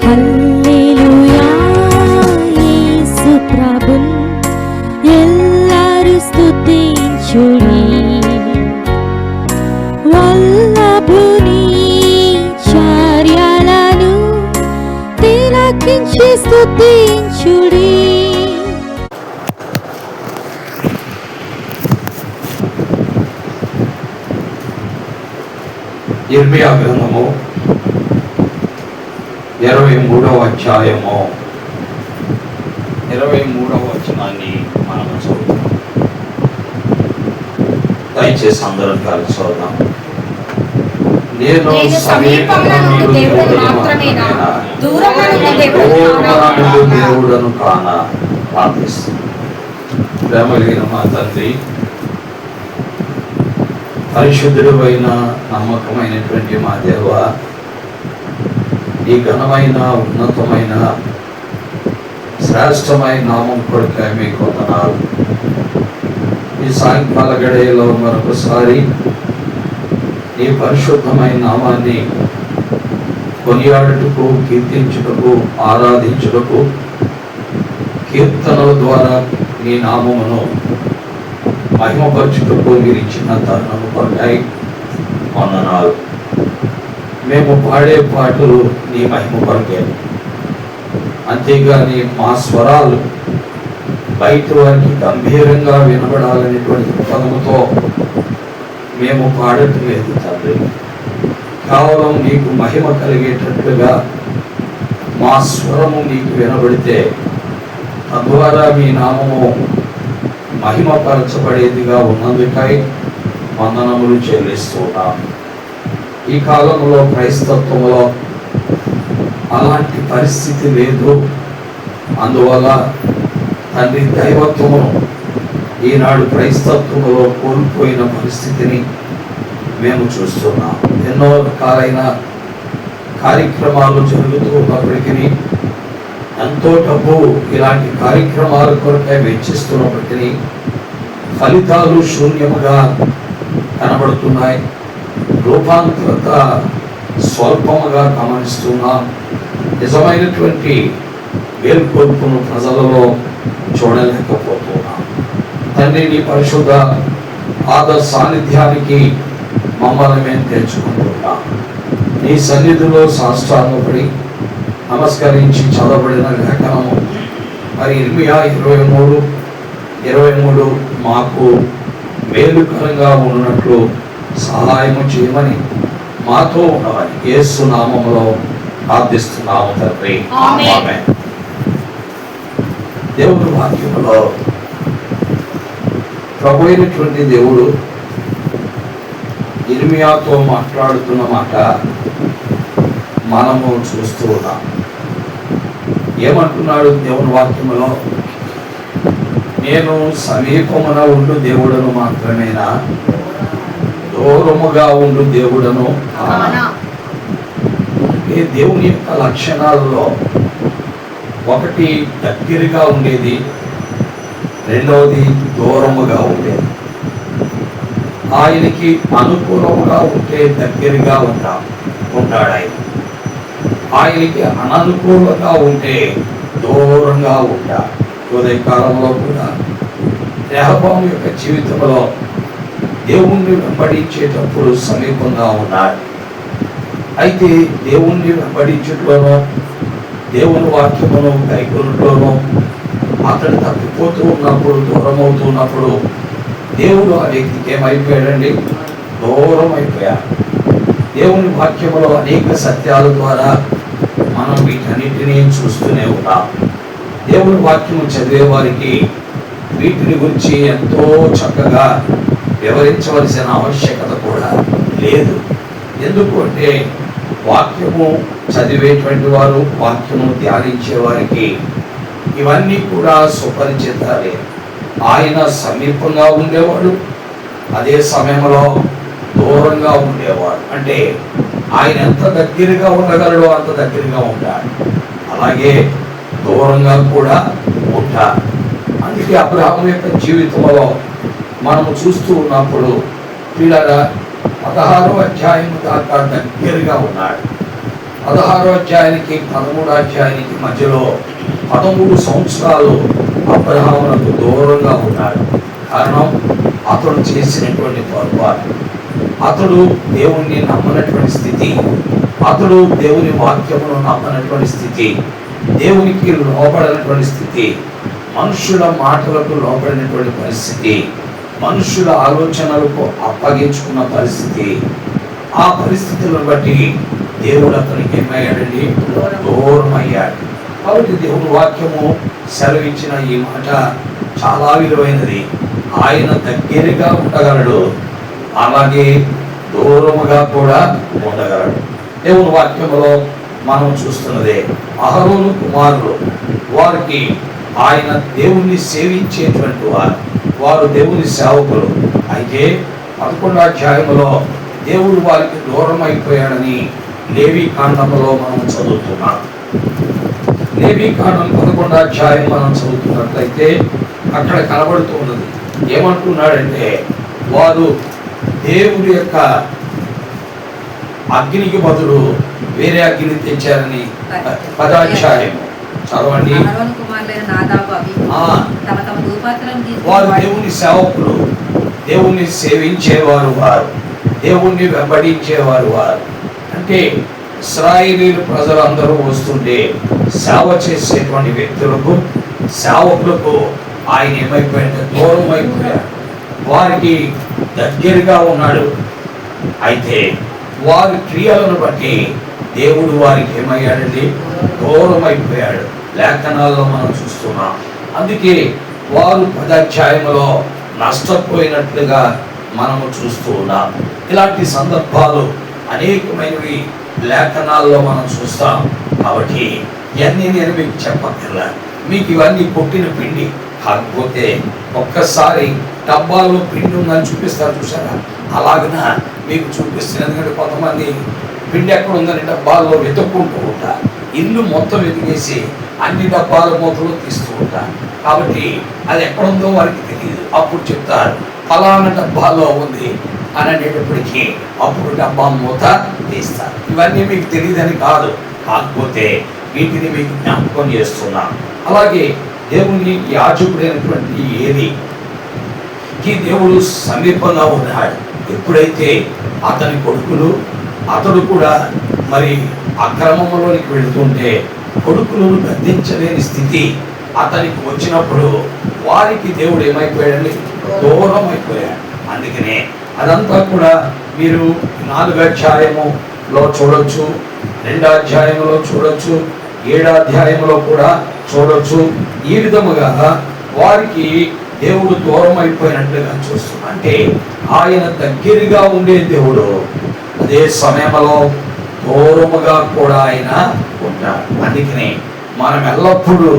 హల్లెలూయా యేసు ప్రభున్ ఎల్లరు స్తుతించుడి. వల్లభుని చర్యలను తిలకించి స్తుతించుడి. ఇర్మియా గ్రంథము 23వ అధ్యాయము 23వ వచనాన్ని మనం చదువుతాం. దయచేసి అందరం కలిసి చదువుదాం. నేను సమీపమున దేవుడను కాన ప్రార్థిస్తున్నాను. ప్రేమ కలిగిన మా తండ్రి, పరిశుద్ధుడు అయిన నమ్మకమైనటువంటి మా దేవ, ఈ ఘనమైన ఉన్నతమైన శ్రేష్టమైన నామం కొరకై మీకు వందనాలు. ఈ సాయంకాల గడియలో మరొకసారి ఈ పరిశుద్ధమైన నామాన్ని కొనియాడుటకు, కీర్తించుటకు, ఆరాధించుటకు, కీర్తనల ద్వారా నీ నామమును మహిమపరచుటకు మీరు ఇచ్చిన తరుణము కొరకై వందనాలు. మేము పాడే పాటలు నీ మహిమ కొరకే, అంతేగాని మా స్వరాలు బయట వారికి గంభీరంగా వినబడాలనేటువంటి పదముతో మేము పాడట్లేదు తండ్రి. కేవలం నీకు మహిమ కలిగేటట్లుగా మా స్వరము నీకు వినబడితే తద్వారా మీ నామము మహిమపరచబడేదిగా ఉన్నందుకై వందనములు చెల్లిస్తున్నాం. ఈ కాలంలో క్రైస్తత్వంలో అలాంటి పరిస్థితి లేదు. అందువల్ల తండ్రి దైవత్వమును ఈనాడు క్రైస్తత్వంలో కోల్పోయిన పరిస్థితిని మేము చూస్తున్నాం. ఎన్నో రకాలైన కార్యక్రమాలు జరుగుతూ ఉన్నప్పటికీ, ఎంతో డబ్బు ఇలాంటి కార్యక్రమాల కొరకై వెచ్చిస్తున్నప్పటికీ ఫలితాలు శూన్యముగా కనబడుతున్నాయి. రూపాంతరత స్వల్పముగా గమనిస్తున్నాం. నిజమైనటువంటి వేల్కొల్పును ప్రజలలో చూడలేకపోతున్నాం. తండ్రి, నీ పరిశుద్ధ పాద సాన్నిధ్యానికి మమ్మల్ని మేము తెచ్చుకుంటున్నాం. నీ సన్నిధిలో సాష్టాంగపడి నమస్కరించి చదవబడిన లేఖనము మరి ఇర్మియా 23 మాకు మేలుకరంగా ఉన్నట్లు సహాయము చేయమని, మాతో ఉన్నవని యేసు నామములో ప్రార్థిస్తున్నాము తండ్రి. ఆమేన్. దేవుని వాక్యములో ప్రభు అయినటువంటి దేవుడు ఇర్మియాతో మాట్లాడుతున్న మాట మనము చూస్తూ ఉన్నాం. ఏమంటున్నాడు దేవుని వాక్యములో? నేను సమీపమున ఉండు దేవుడను మాత్రమేనా, దూరముగా ఉండు దేవుడను కానా? ఈ దేవుని యొక్క లక్షణాలలో ఒకటి దగ్గరగా ఉండేది, రెండవది దూరముగా ఉండేది. ఆయనకి అనుకూలముగా ఉంటే దగ్గరగా ఉంటాడు ఆయన. ఆయనకి అననుకూలంగా ఉంటే దూరంగా ఉంటాడు. ఉదయకాలంలో కూడా రెహబాము యొక్క జీవితంలో దేవుణ్ణి వెంబడించేటప్పుడు సమీపంగా ఉన్నాడు. అయితే దేవుణ్ణి వెంబడించట్లోనో, దేవుని వాక్యమును కైకొనట్లోనో అతడు తప్పిపోతూ ఉన్నప్పుడు, దూరం అవుతున్నప్పుడు దేవుడు ఆ వ్యక్తికి ఏమైపోయాడండి? దూరం అయిపోయాడు. దేవుని వాక్యములో అనేక సత్యాల ద్వారా మనం వీటన్నిటినీ చూస్తూనే ఉన్నాం. దేవుని వాక్యము చదివే వారికి వీటిని గురించి ఎంతో చక్కగా వివరించవలసిన ఆవశ్యకత కూడా లేదు. ఎందుకు అంటే వాక్యము చదివేటువంటి వారు, వాక్యము ధ్యానించే వారికి ఇవన్నీ కూడా సుపరిచితాలే. ఆయన సమీపంగా ఉండేవాడు, అదే సమయంలో దూరంగా ఉండేవాడు. అంటే ఆయన ఎంత దగ్గరగా ఉండగలడో అంత దగ్గరగా ఉంటాడు, అలాగే దూరంగా కూడా ఉంటాడు. అందుకే అబ్రహాము యొక్క జీవితంలో మనము చూస్తూ ఉన్నప్పుడు పిల్లల 16వ అధ్యాయం దాకా దగ్గరగా ఉన్నాడు. 16వ అధ్యాయానికి 13వ అధ్యాయానికి మధ్యలో 13 సంవత్సరాలు అబ్రహామునకు దూరంగా ఉన్నాడు. కారణం అతడు చేసినటువంటి పొరపాటు, అతడు దేవుణ్ణి నమ్మనటువంటి స్థితి, అతడు దేవుని వాక్యమును నమ్మనటువంటి స్థితి, దేవునికి లోబడినటువంటి స్థితి, మనుషుల మాటలకు లోబడినటువంటి పరిస్థితి, మనుషుల ఆలోచనలకు అప్పగించుకున్న పరిస్థితి. ఆ పరిస్థితులను బట్టి దేవుడు అతనికి ఏమయ్యాడండి? దూరం అయ్యాడు. కాబట్టి దేవుని వాక్యము సెలవిచ్చిన ఈ మాట చాలా విలువైనది. ఆయన దగ్గరగా ఉండగలడు, అలాగే దూరముగా కూడా ఉండగలడు. దేవుని వాక్యములో మనం చూస్తున్నదే అహరోను కుమారులు, వారికి ఆయన దేవుణ్ణి సేవించేటువంటి వారు దేవుని సేవకులు. అయితే 11వ అధ్యాయములో దేవుడు వారికి దూరం అయిపోయాడని లేవి కాండములో మనం చదువుతున్నాం. లేవి కాండం 11వ అధ్యాయం మనం చదువుతున్నట్లయితే అక్కడ కనబడుతూ ఉన్నది. ఏమంటున్నాడంటే, వారు దేవుడి యొక్క అగ్నికి బదులు వేరే అగ్ని తెచ్చారని. 10వ అధ్యాయం చదవండి. వారు దేవుని సేవకులు, దేవుణ్ణి సేవించేవారు, వారు దేవుణ్ణి వెంబడించేవారు. వారు అంటే ఇశ్రాయేలీయుల ప్రజలందరూ వస్తుంటే సేవ చేసేటువంటి వ్యక్తులకు, సేవకులకు ఆయన ఏమైపోయాడు? దూరం అయిపోయాడు. వారికి దగ్గరగా ఉన్నాడు. అయితే వారి క్రియలను బట్టి దేవుడు వారికి ఏమయ్యాడండి? దూరం అయిపోయాడు. లేఖనాల్లో మనం చూస్తున్నాం. అందుకే వారు 10వ అధ్యాయంలో నష్టపోయినట్లుగా మనము చూస్తూ ఉన్నాం. ఇలాంటి సందర్భాలు అనేకమైనవి లేఖనాల్లో మనం చూస్తాం. కాబట్టి ఇవన్నీ నేను మీకు చెప్పక్కర్లా, మీకు ఇవన్నీ కొట్టిన పిండి. కాకపోతే ఒక్కసారి డబ్బాలో పిండి ఉందని చూపిస్తారు, చూసారా? అలాగనా మీకు చూపిస్తుంది. ఎందుకంటే కొంతమంది పిండి ఎక్కడ ఉందని డబ్బాల్లో వెతుక్కుంటూ ఉంటారు. ఇల్లు మొత్తం వెతికేసి అన్ని డబ్బాల మూతలు తీస్తూ ఉంటారు. కాబట్టి అది ఎక్కడుందో వారికి తెలియదు. అప్పుడు చెప్తారు ఫలానా డబ్బాలో ఉంది అని అనేటప్పటికీ అప్పుడు డబ్బా మూత తీస్తారు. ఇవన్నీ మీకు తెలియదని కాదు, కాకపోతే వీటిని మీకు జ్ఞాపకం చేస్తున్నా. అలాగే దేవుని యాజకుడైనటువంటి ఏలీకి దేవుడు సమీపంగా ఉన్నాడు. ఎప్పుడైతే అతని కొడుకులు, అతడు కూడా మరి అక్రమంలోనికి వెళుతుంటే కొడుకులను గద్దించలేని స్థితి అతనికి వచ్చినప్పుడు వారికి దేవుడు ఏమైపోయాడండి? దూరం అయిపోయాడు. అందుకనే అదంతా కూడా మీరు 4వ అధ్యాయములో చూడొచ్చు, 2వ అధ్యాయంలో చూడొచ్చు, 7వ అధ్యాయంలో కూడా చూడొచ్చు. ఈ విధముగా వారికి దేవుడు దూరం అయిపోయినట్లుగా చూస్తున్నాం. అంటే ఆయన దగ్గరగా ఉండే దేవుడు అదే సమయంలో దూరముగా కూడా ఆయన ఉంటాడు. అందుకనే మనం ఎల్లప్పుడూ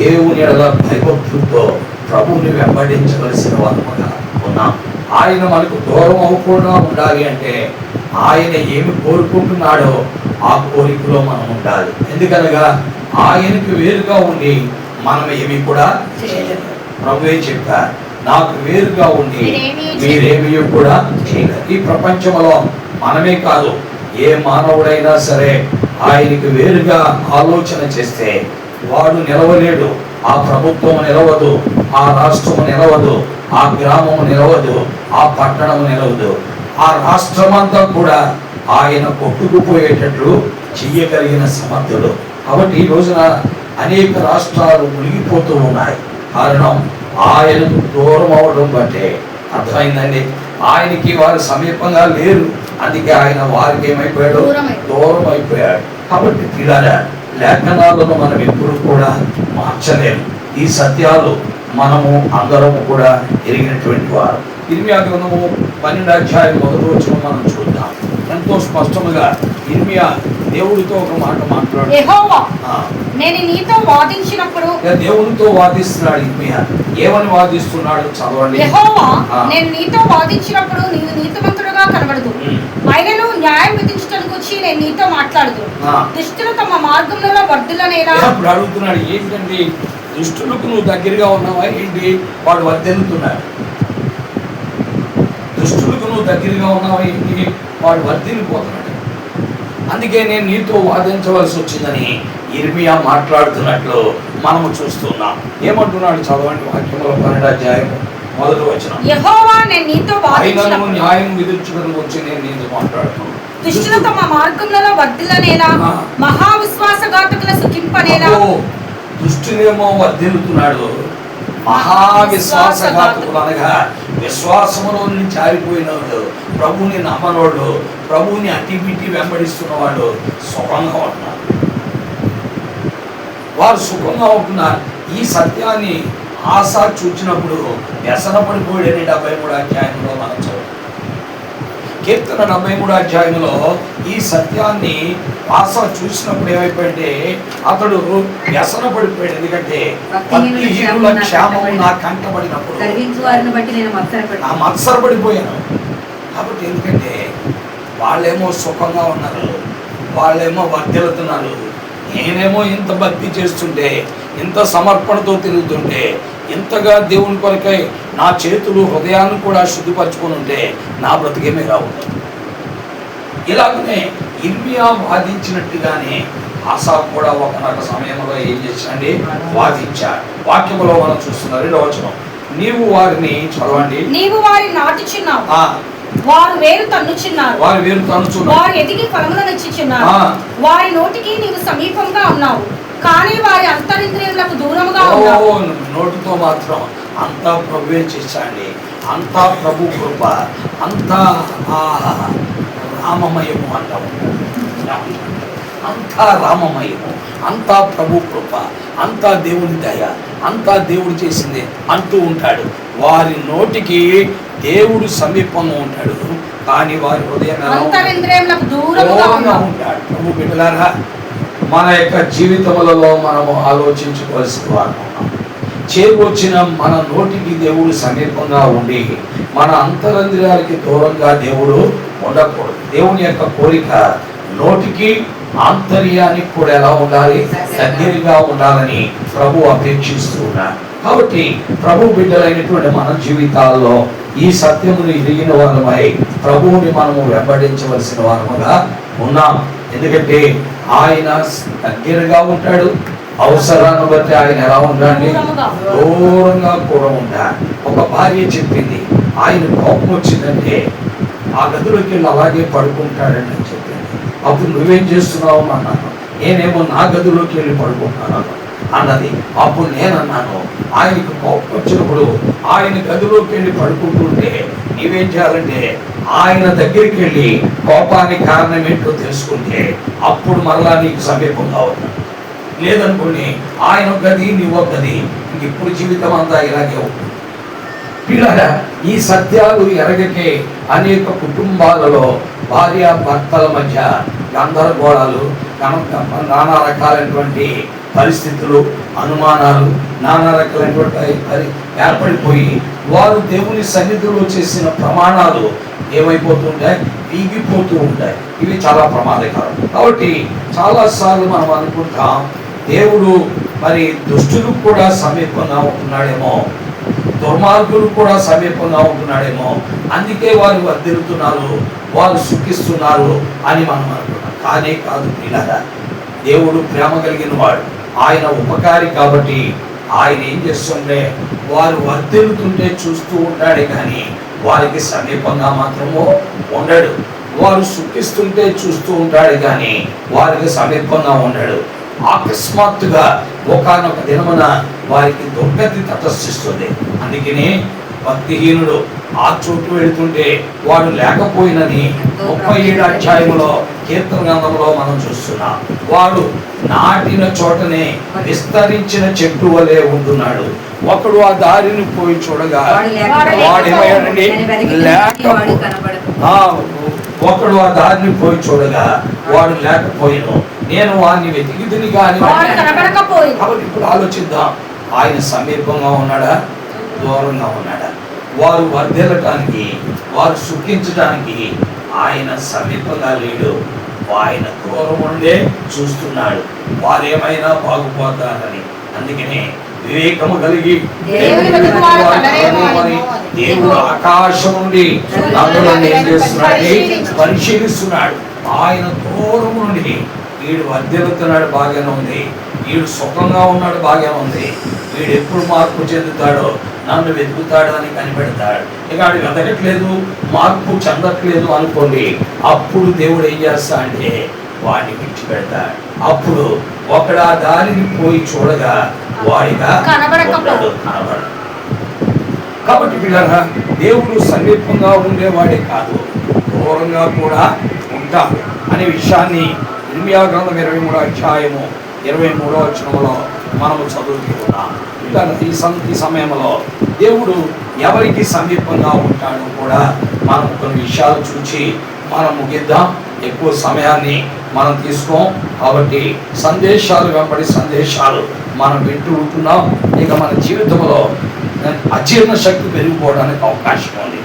దేవుని ఎడల భయభక్తులతో ప్రభువుని వెంబడించవలసిన వారముగా ఉన్నాం. ఆయన మనకు దూరం అవ్వకుండా ఉండాలి అంటే ఆయన ఏమి కోరుకుంటున్నాడో ఆ కోరికలో మనం ఉండాలి. ఎందుకనగా ఆయనకు వేరుగా ఉండి మనం ఏమి కూడా చేయలేదు. ప్రభువే చెప్పారు, నాకు వేరుగా ఉండి మీరేమీ కూడా చేయలేదు. ఈ ప్రపంచంలో మనమే కాదు, ఏ మానవుడైనా సరే ఆయనకు వేరుగా ఆలోచన చేస్తే వాడు నిలవలేడు. ఆ ప్రభుత్వం నిలవదు, ఆ రాష్ట్రము నిలవదు, ఆ గ్రామము నిలవదు, ఆ పట్టణము నిలవదు. ఆ రాష్ట్రమంతా కూడా ఆయన కొట్టుకుపోయేటట్లు చెయ్యగలిగిన సమర్థుడు. కాబట్టి ఈ రోజున అనేక రాష్ట్రాలు మునిగిపోతూ ఉన్నాయి. కారణం ఆయనకు దూరం అవడం బట్టే. అర్థమైందండి? ఆయనకి వారు సమీపంగా లేరు. అందుకే ఆయన వారికి ఏమైపోయాడు? దూరం అయిపోయాడు. కాబట్టి పిల్లరా, లేఖనాలను మనం ఎప్పుడు కూడా మార్చలేము. ఈ సత్యాలు మనము అందరము కూడా ఎరిగినటువంటి వారు. ఇర్మియా గ్రంథము 12వ అధ్యాయం 1వ వచనం మనం చూద్దాం. ఎంతో స్పష్టముగా ఇర్మియా దేవుడితో ఒక మాట మాట్లాడు. యెహోవా, నేను నీతో వాదించినప్పుడు, దేవునితో వాదిస్తున్నాడు ఇర్మియా. ఏమని వాదిస్తున్నాడు? చదవండి. యెహోవా, నేను నీతో వాదించినప్పుడు నీవు నీతిమంతుడుగా కనబడదు, ఆయనను న్యాయం విధించడానికి వచ్చి నేను నీతో మాట్లాడదు. దుష్టులు తమ మార్గంలో వర్ధిల్లనేలా? ఇప్పుడు అడుగుతున్నాడు, ఏంటండి దుష్టులకు నువ్వు దగ్గరగా ఉన్నావా ఏంటి? వాడు వర్ధిల్లుతున్నాడు. దుష్టులకు నువ్వు దగ్గరగా ఉన్నావా ఏంటి? వాడు వర్ధిల్లిపోతున్నాడు. అందుకే నేను నీతో వాదించవలసి వచ్చిందని ఇర్మియా మాట్లాడుతున్నట్లు మనము చూస్తున్నాం. ఏమంటున్నాడు చదవండి వాక్యంలో 12వ అధ్యాయం 1వ వచనం. యెహోవా నేను నీతో ఆయనను వాదించినప్పుడు న్యాయం విధించుటకు వచ్చి నేను నీతో మాట్లాడుతున్నాను. దుష్టులు తమ మార్గములలో వర్ధిల్లనేలా, మహావిశ్వాసఘాతకుల సుఖింపనేలా. దుష్టులేమో వర్ధిల్లుతున్నాడు, మహావిశ్వాసఘాతకులు అనగా విశ్వాసములో నుంచి జారిపోయినవాడు, ప్రభువుని నమ్మనోళ్ళు, ప్రభువుని అట్టిపిట్టి వెంబడిస్తున్న వాళ్ళు సుఖంగా ఉంటున్నారు. వారు సుఖంగా ఉంటున్నారు. ఈ సత్యాన్ని ఆశ చూచినప్పుడు వ్యసన పడిపోయాడని 73వ అధ్యాయంలో మనం చదువు. కీర్తన 73వ అధ్యాయంలో ఈ సత్యాన్ని ఆశ చూసినప్పుడు ఏమైపోయింటే అతడు వ్యసన పడిపోయాడు. ఎందుకంటే భక్తిహీనుల క్షేమము నా కంటబడినప్పుడు నా మత్సరపడిపోయాను. కాబట్టి ఎందుకంటే వాళ్ళేమో సుఖంగా ఉన్నారు, వాళ్ళేమో వర్ధిల్లుతున్నారు. నేనేమో ఇంత భక్తి చేస్తుంటే, ఇంత సమర్పణతో తిరుగుతుంటే, ఇంతగా దేవుని కొరకై నా చేతులు హృదయాన్ని కూడా శుద్ధిపరచుకొని ఉంటే నా బ్రతికేమే రావు. ఇలాగనే ఇర్మియా వాదించినట్టుగానే ఆసా కూడా ఒకనొక సమయంలో ఏం చేశాడండి? వాదించాడు. వాక్యములో మనం చూస్తున్నారు 2వ వచనం. నీవు వారిని చదవండి. నీవు వారిని నాటుచున్నావు, వారు వేరు తన్నుచున్నారు, వారు ఎదిగి ఫలములను ఇచ్చుచున్నారు. వారి నోటికి నీవు సమీపంగా ఉన్నావు, కానీ వారి అంతరింద్రియములకు దూరముగా ఉన్నావు. నోటితో మాత్రం అంతా ప్రభువే చేశాండి, అంతా ప్రభు కృప, అంతా రామమయము అంటాము. అంతా రామమయము, అంతా ప్రభు కృప, అంతా దేవుని దయ, అంతా దేవుడు చేసింది అంటూ ఉంటాడు. వారి నోటికి దేవుడు సమీపంగా ఉంటాడు, కానీ వారి హృదయం దూరంగా ఉంటాడు. ప్రభు బిడ్డలారా, మన యొక్క జీవితములలో మనము ఆలోచించుకోవాల్సిన వారు ఉన్నాం. చేకొచ్చిన మన నోటికి దేవుడు సమీపంగా ఉండి మన అంతరంద్రియాలకి దూరంగా దేవుడు ఉండకూడదు. దేవుని యొక్క కోరిక నోటికి ఆంతర్యానికి కూడా ఎలా ఉండాలి? దగ్గరగా ఉండాలని ప్రభు అపేక్షిస్తూ ఉన్నారు. కాబట్టి ప్రభు బిడ్డలైనటువంటి మన జీవితాల్లో ఈ సత్యమును ఎరిగిన వారమై ప్రభువుని మనము వెంబడించవలసిన వారముగా ఉన్నాం. ఎందుకంటే ఆయన దగ్గరగా ఉంటాడు. అవసరాన్ని బట్టి ఆయన ఎలా ఉండాలి? దూరంగా కూడా ఉంటాడు. ఒక భార్య చెప్పింది, ఆయన కోపం వచ్చిందంటే ఆ గదిలోకి వెళ్ళి అలాగే పడుకుంటాడని అని చెప్పింది. అప్పుడు నువ్వేం చేస్తున్నావు అన్నాను. నేనేమో నా గదిలోకి వెళ్ళి పడుకుంటున్నాను అన్నది. అప్పుడు నేనన్నాను, ఆయనకు కోపం వచ్చినప్పుడు ఆయన గదిలోకి వెళ్ళి పడుకుంటుంటే నీవేం చేయాలంటే ఆయన దగ్గరికి వెళ్ళి కోపానికి కారణం ఏంటో తెలుసుకుంటే అప్పుడు మరలా నీకు సమీపంగా అవుతాడు. లేదనుకోండి ఆయన గది నీవు గది, ఇప్పుడు జీవితం అంతా ఇలాగే ఉంటుంది. పిల్లగా ఈ సత్యాలు ఎరగకే అనేక కుటుంబాలలో భార్య భర్తల మధ్య గందరగోళాలు, నానా రకాలైనటువంటి పరిస్థితులు, అనుమానాలు, నానా రకాలైనటువంటి ఏర్పడిపోయి వారు దేవుని సన్నిధిలో చేసిన ప్రమాణాలు ఏమైపోతుంటాయి? వీగిపోతూ ఉంటాయి. ఇవి చాలా ప్రమాదకరం. కాబట్టి చాలాసార్లు మనం అనుకుంటాం దేవుడు మరి దుష్టులకు కూడా సమీపంగా ఉంటున్నాడేమో, దుర్మార్గులు కూడా సమీపంగా ఉంటున్నాడేమో, అందుకే వారు వర్ధిల్లుతున్నారు, వారు సుఖిస్తున్నారు అని మనం అనుకుంటాం. కానీ కాదు పిల్లగా, దేవుడు ప్రేమ కలిగిన వాడు, ఆయన ఉపకారి. కాబట్టి ఆయన ఏం చేస్తుంటే వారు వర్ధిల్లుతుంటే చూస్తూ ఉంటాడే కానీ వారికి సమీపంగా మాత్రము ఉండడు. వారు సుఖిస్తుంటే చూస్తూ ఉంటాడు కానీ వారికి సమీపంగా ఉండడు. అకస్మాత్తుగా ఒకానొక దినమున వారికి దుర్గతి తటస్థిస్తుంది. అందుకని భక్తిహీనుడు ఆ చోటు వెళుతుంటే వాడు లేకపోయినని 37వ అధ్యాయంలో కీర్తన గ్రంథంలో మనం చూస్తున్నాం. వాడు నాటిన చోటనే విస్తరించిన చెట్టు వలె ఉంటున్నాడు. ఒకడు ఆ దారిని పోయి చూడగా వాడేమయ్యాడండి? ఒకడు ఆ దారిని పోయి చూడగా వాడు లేకపోయిను, నేను వాడిని వెతికిదిని కానీ. కాబట్టి ఇప్పుడు ఆలోచిద్దాం, ఆయన సమీపంగా ఉన్నాడా, దూరంగా ఉన్నాడా? వారు వర్ధిల్లటానికి, వారు సుఖించడానికి ఆయన సమీపంగా లేడు, ఆయన దూరం ఉండే చూస్తున్నాడు వారేమైనా బాగుపోతారని. అందుకనే వివేకము కలిగి దేవుడు ఆకాశం నుండి నన్నులను ఏం చేస్తున్నాడు? పరిశీలిస్తున్నాడు. ఆయన దూరం నుండి వీడు వర్ధిల్లుతున్నాడు, బాగానే ఉంది, వీడు సుఖంగా ఉన్నాడు, బాగానే ఉంది, వీడు ఎప్పుడు మార్పు చెందుతాడో, నన్ను వెతుకుతాడు అని కనిపెడతాడు. ఇక వాడు వెతకట్లేదు, మార్పు చెందట్లేదు అనుకోండి, అప్పుడు దేవుడు ఏం చేస్తా అంటే వాడిని విడిచిపెడతాడు. అప్పుడు ఒకడు ఆ దారిని పోయి చూడగా వాడిగా కనబడడు. కాబట్టి పిల్లరా, దేవుడు సమీపంగా ఉండేవాడే కాదు, దూరంగా కూడా ఉంటాడు అనే విషయాన్ని ఇర్మియా గ్రంథం 23వ అధ్యాయము 23వ వచనంలో మనము చదువుతున్నాం. ఈ సమయంలో దేవుడు ఎవరికి సమీపంగా ఉంటాడో కూడా మనం కొన్ని విషయాలు చూసి మనం ముగిద్దాం. ఎక్కువ సమయాన్ని మనం తీసుకోం కాబట్టి సందేశాలు వెంబడి సందేశాలు మనం వింటూ ఉంటున్నాం. ఇక మన జీవితంలో అజీర్ణ శక్తి పెరిగిపోవడానికి అవకాశం ఉంది,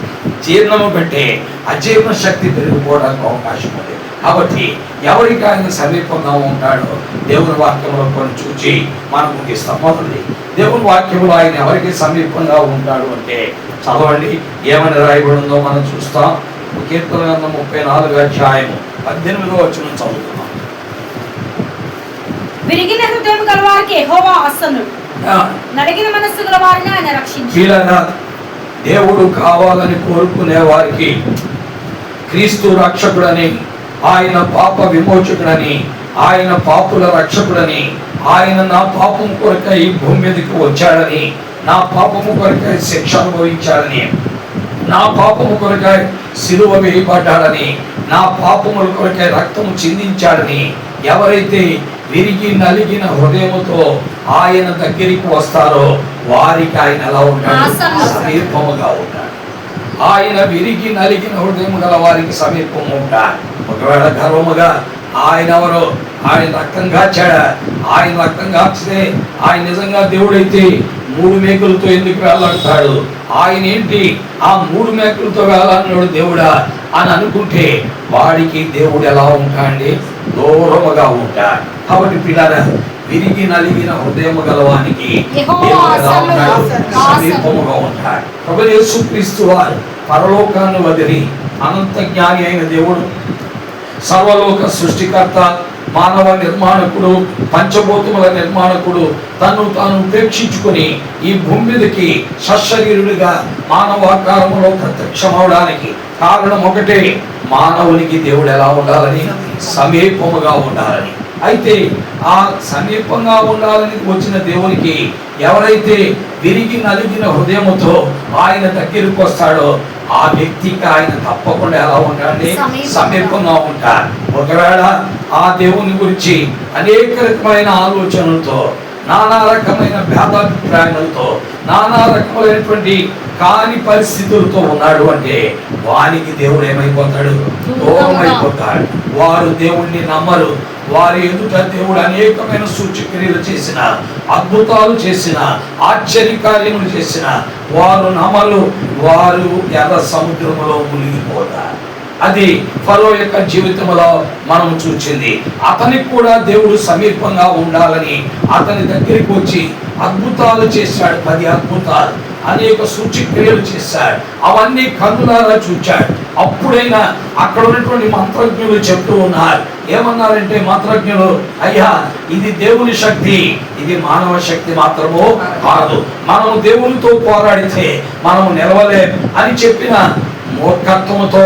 జీర్ణము పెట్టే అజీర్ణ శక్తి పెరిగిపోవడానికి అవకాశం ఉంది. కాబట్టి ఎవరికి ఆయన సమీపంగా ఉంటాడో దేవుని వాక్యంలో కొన్ని చూచి మనం ముగిస్తాం. మొదటి దేవుని వాక్యంలో ఆయన ఎవరికి సమీపంగా ఉంటాడు అంటే చదవండి, ఏమని రాయబడిందో మనం చూస్తాం. కీర్తన గ్రంథం 34వ అధ్యాయము 18వ వచనం చదువుతున్నాం. విరిగిన హృదయం గల వారికి యెహోవా ఆసన్నుడు, నలిగిన మనస్సు గల వారిని ఆయన రక్షించును. దేవుడు కావాలని కోరుకునే వారికి క్రీస్తు రక్షకుడని, ఆయన పాప విమోచకుడని, ఆయన పాపుల రక్షకుడని, ఆయన నా పాపం కొరకై ఈ భూమి మీదకి వచ్చాడని, నా పాపము కొరకై శిక్ష అనుభవించాడని, నా పాపము కొరకై సిలువ వేయబడ్డాడని, నా పాపముల కొరకై రక్తము చిందించాడని ఎవరైతే విరిగి నలిగిన హృదయముతో ఆయన దగ్గరికి వస్తారో వారికి ఆయన ఎలా ఉంటాడు? సమీపముగా ఉంటాడు. ఆయన విరిగి నలిగిన హృదయం గల వారికి సమీపము ఉంటాడు. ఒకవేళ గర్వముగా ఆయన ఎవరో, ఆయన రక్తం కాచాడా, ఆయన రక్తం కాచితే ఆయన నిజంగా దేవుడైతే 3 మేకులతో ఎందుకు వేలాడతాడు, ఆయన ఏంటి ఆ 3 మేకులతో వేలాడినాడు దేవుడా అని అనుకుంటే వాడికి దేవుడు ఎలా ఉంటాడండి? దూరముగా ఉంటాడు. కాబట్టి పిల్లరా, విరిగి నలిగిన హృదయము గలవానికి దేవుడు ఎలా ఉంటాడు? సమీపముగా ఉంటాడు. ప్రభువు యేసుక్రీస్తు వారు పరలోకాన్ని వదిలి అనంత జ్ఞాని అయిన దేవుడు, సర్వలోక సృష్టికర్త, మానవ నిర్మాణకుడు, పంచభూతముల నిర్మాణకుడు, తను తాను ఉపేక్షించుకుని ఈ భూమి మీదకి సశరీరుడిగా మానవాకారములో ప్రత్యక్షమవడానికి కారణం ఒకటే, మానవునికి దేవుడు ఎలా ఉండాలని? సమీపముగా ఉండాలని. అయితే ఆ సమీపంగా ఉండాలని వచ్చిన దేవునికి ఎవరైతే విరిగి నలిగిన హృదయముతో ఆయన దగ్గరికి వస్తాడో ఆ వ్యక్తికి ఆయన తప్పకుండా ఎలా ఉంటాడండి? సమీపంగా ఉంటాడు. ఒకవేళ ఆ దేవుని గురించి అనేక రకమైన ఆలోచనలతో, నానా రకమైన భేదాభిప్రాయాలతో, నానా రకమైనటువంటి కాని పరిస్థితులతో ఉన్నాడు అంటే వానికి దేవుడు ఏమైపోతాడు? దూరం అయిపోతాడు. వారు దేవుణ్ణి నమ్మరు. వారి ఎదుట దేవుడు అనేకమైన సూచక్రియలు చేసిన, అద్భుతాలు చేసిన, ఆశ్చర్యకార్యములు చేసిన వారు నమ్మరు. వారు ఎర్ర సముద్రములో మునిగిపోతారు. అది ఫరో యొక్క జీవితంలో మనం చూచింది. అతనికి కూడా దేవుడు సమీపంగా ఉండాలని అతని దగ్గరికి వచ్చి అద్భుతాలు చేశాడు. 10 అద్భుతాలు, అనేక సూచక్రియలు చేశాడు. అవన్నీ కన్నులారా చూచాడు. అప్పుడైనా అక్కడ ఉన్నటువంటి మంత్రజ్ఞులు చెప్తూ ఉన్నారు. ఏమన్నారంటే మంత్రజ్ఞులు, అయ్యా ఇది దేవుని శక్తి, ఇది మానవ శక్తి మాత్రమో కాదు, మనము దేవునితో పోరాడితే మనము నిలవలేం అని చెప్పిన మూర్ఖత్వముతో,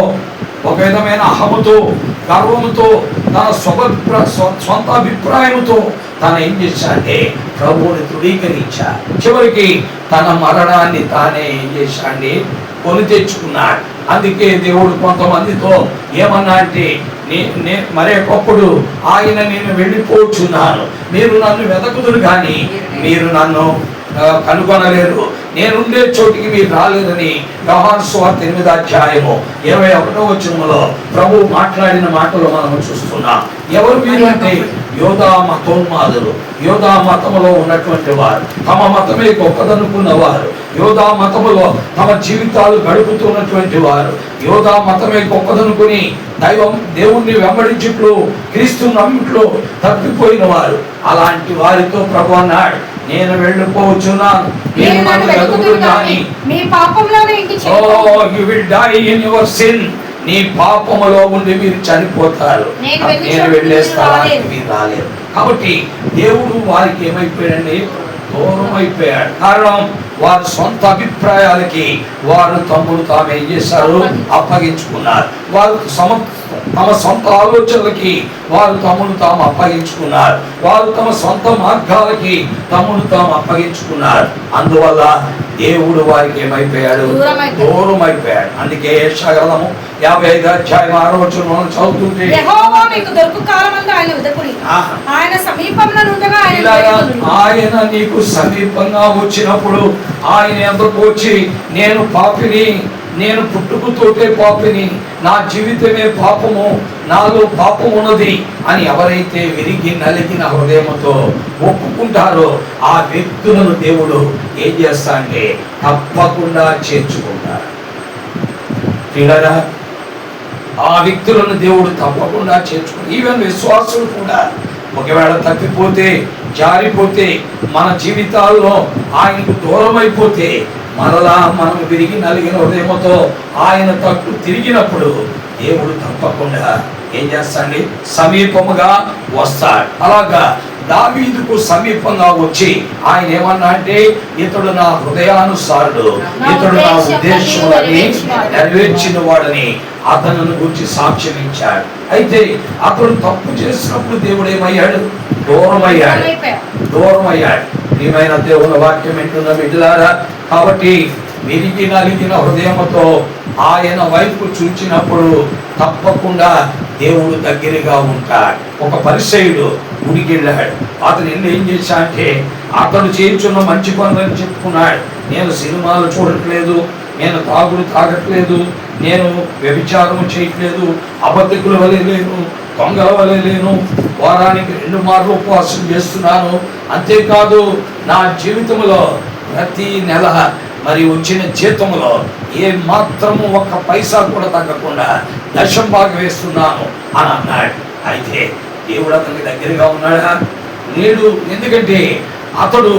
ఒక విధమైన అహముతో, గర్వముతో, తన సొంత అభిప్రాయముతో తన ఏం చేశాడంటే ప్రభువుని తృణీకరించా. చివరికి తన మరణాన్ని తానే ఏం చేశాడండి? కొని తెచ్చుకున్నాడు. అందుకే దేవుడు కొంతమందితో ఏమన్నా అంటే, మరొకప్పుడు ఆయన నేను వెళ్ళిపోచున్నాను, మీరు నన్ను వెతకుదురు కానీ మీరు నన్ను కనుగొనలేరు, నేనుండే చోటికి మీరు రాలేదని యోహాను సువార్త 8వ అధ్యాయము 21వ వచనములో ప్రభు మాట్లాడిన మాటలు మనము చూస్తున్నాం. ఎవరు మీరు అంటే యోధా మతోన్మాదులు, యోధా మతములో ఉన్నటువంటి వారు, తమ మతమే గొప్పదనుకున్న వారు, యోధా మతములో తమ జీవితాలు గడుపుతున్నటువంటి వారు, యోధా మతమే గొప్పదనుకుని దేవుణ్ణి వెంబడించుట్లు, క్రీస్తు నమ్ముట్లో తప్పిపోయిన వారు. అలాంటి వారితో ప్రభు అన్నాడు, నేను వెళ్ళిపోవచ్చున్నాను, మీరు నన్ను వెతుకుదురు గాని మీ పాపంలోనే ఇంటి చేరుదురు. Oh, you will die in your sin నీ పాపములో ఉండి మీరు చనిపోతారు, నేను వెళ్ళే స్థలానికి మీరు రాలేరు. కాబట్టి దేవుడు వారికి ఏమైపోయాడండి, దూరం అయిపోయాడు. కారణం వారి సొంత అభిప్రాయాలకి వారు తమ్ముడు తాము ఏం చేశారు, అప్పగించుకున్నారు. వారు తమ సొంత ఆలోచనలకి వారు తమను తాము అప్పగించుకున్నారు. వారు తమ సొంత మార్గాలకి తమను తాము అప్పగించుకున్నారు. అందువల్ల దేవుడు వారికి ఏమైపోయాడు, దూరం అయిపోయాడు. అందుకే యెషయా గ్రంథము 55 అధ్యాయం 6వ వచనం చదువుతుంటే, యెహోవా మీకు దొరుకు కాలమందు ఆయన వెదకుడి, ఆయన సమీపంలో ఉండగా ఆయన నీకు సమీపంగా వచ్చినప్పుడు ఆయన ఎందుకు వచ్చి, నేను పాపిని, నేను పుట్టుకతోటే పాపిని, నా జీవితమే పాపము, నాలో పాపం ఉన్నది అని ఎవరైతే విరిగి నలిగిన హృదయంతో ఒప్పుకుంటారో ఆ వ్యక్తులను దేవుడు ఏం చేస్తా అంటే తప్పకుండా చేర్చుకుంటారు. పిల్లరా, ఆ వ్యక్తులను దేవుడు తప్పకుండా చేర్చుకుంటారు. ఈవెన్ విశ్వాసులు కూడా ఒకవేళ తప్పిపోతే, జారిపోతే, మన జీవితాల్లో ఆయనకు దూరం అయిపోతే, మరలా మనం విరిగి నలిగిన హృదయంతో ఆయన తట్టు తిరిగినప్పుడు దేవుడు తప్పకుండా ఏం చేస్తాడు, సమీపముగా వస్తాడు. అలాగా దావీదుకు సమీపంగా వచ్చి ఆయన ఏమన్నా అంటే, ఇతడు నా హృదయానుసారుడు, ఇతడు నా ఉద్దేశములని నెరవేర్చిన వాడని అతను గురించి సాక్ష్యం ఇచ్చాడు. అయితే అతడు తప్పు చేసినప్పుడు దేవుడు ఏమయ్యాడు, దూరం అయ్యాడు. ప్రియమైన దేవుని వాక్యం వింటున్న బిడ్డలారా, కాబట్టి విరిగి నలిగిన హృదయంతో ఆయన వైపు చూచినప్పుడు తప్పకుండా దేవుడు దగ్గరగా ఉంటాడు. ఒక పరిసయ్యుడు గుడికి వెళ్ళాడు. అతను వెళ్ళి ఏం చేశా అంటే, అతడు చేయించున్న మంచి పనులని చెప్పుకున్నాడు. నేను సినిమాలు చూడట్లేదు, నేను తాగట్లేదు, నేను వ్యభిచారం చేయట్లేదు, అబద్ధికుల వలె లేను, దొంగల వలె లేను, వారానికి 2 మార్లు ఉపవాసం చేస్తున్నాను. అంతేకాదు నా జీవితంలో ప్రతి నెల మరి వచ్చిన జీతంలో ఏ మాత్రము 1 పైసా కూడా తగ్గకుండా 10వ భాగం వేస్తున్నాను అని అన్నాడు. అయితే దేవుడు అతనికి దగ్గరగా ఉన్నాడా, లేడు. ఎందుకంటే అతడు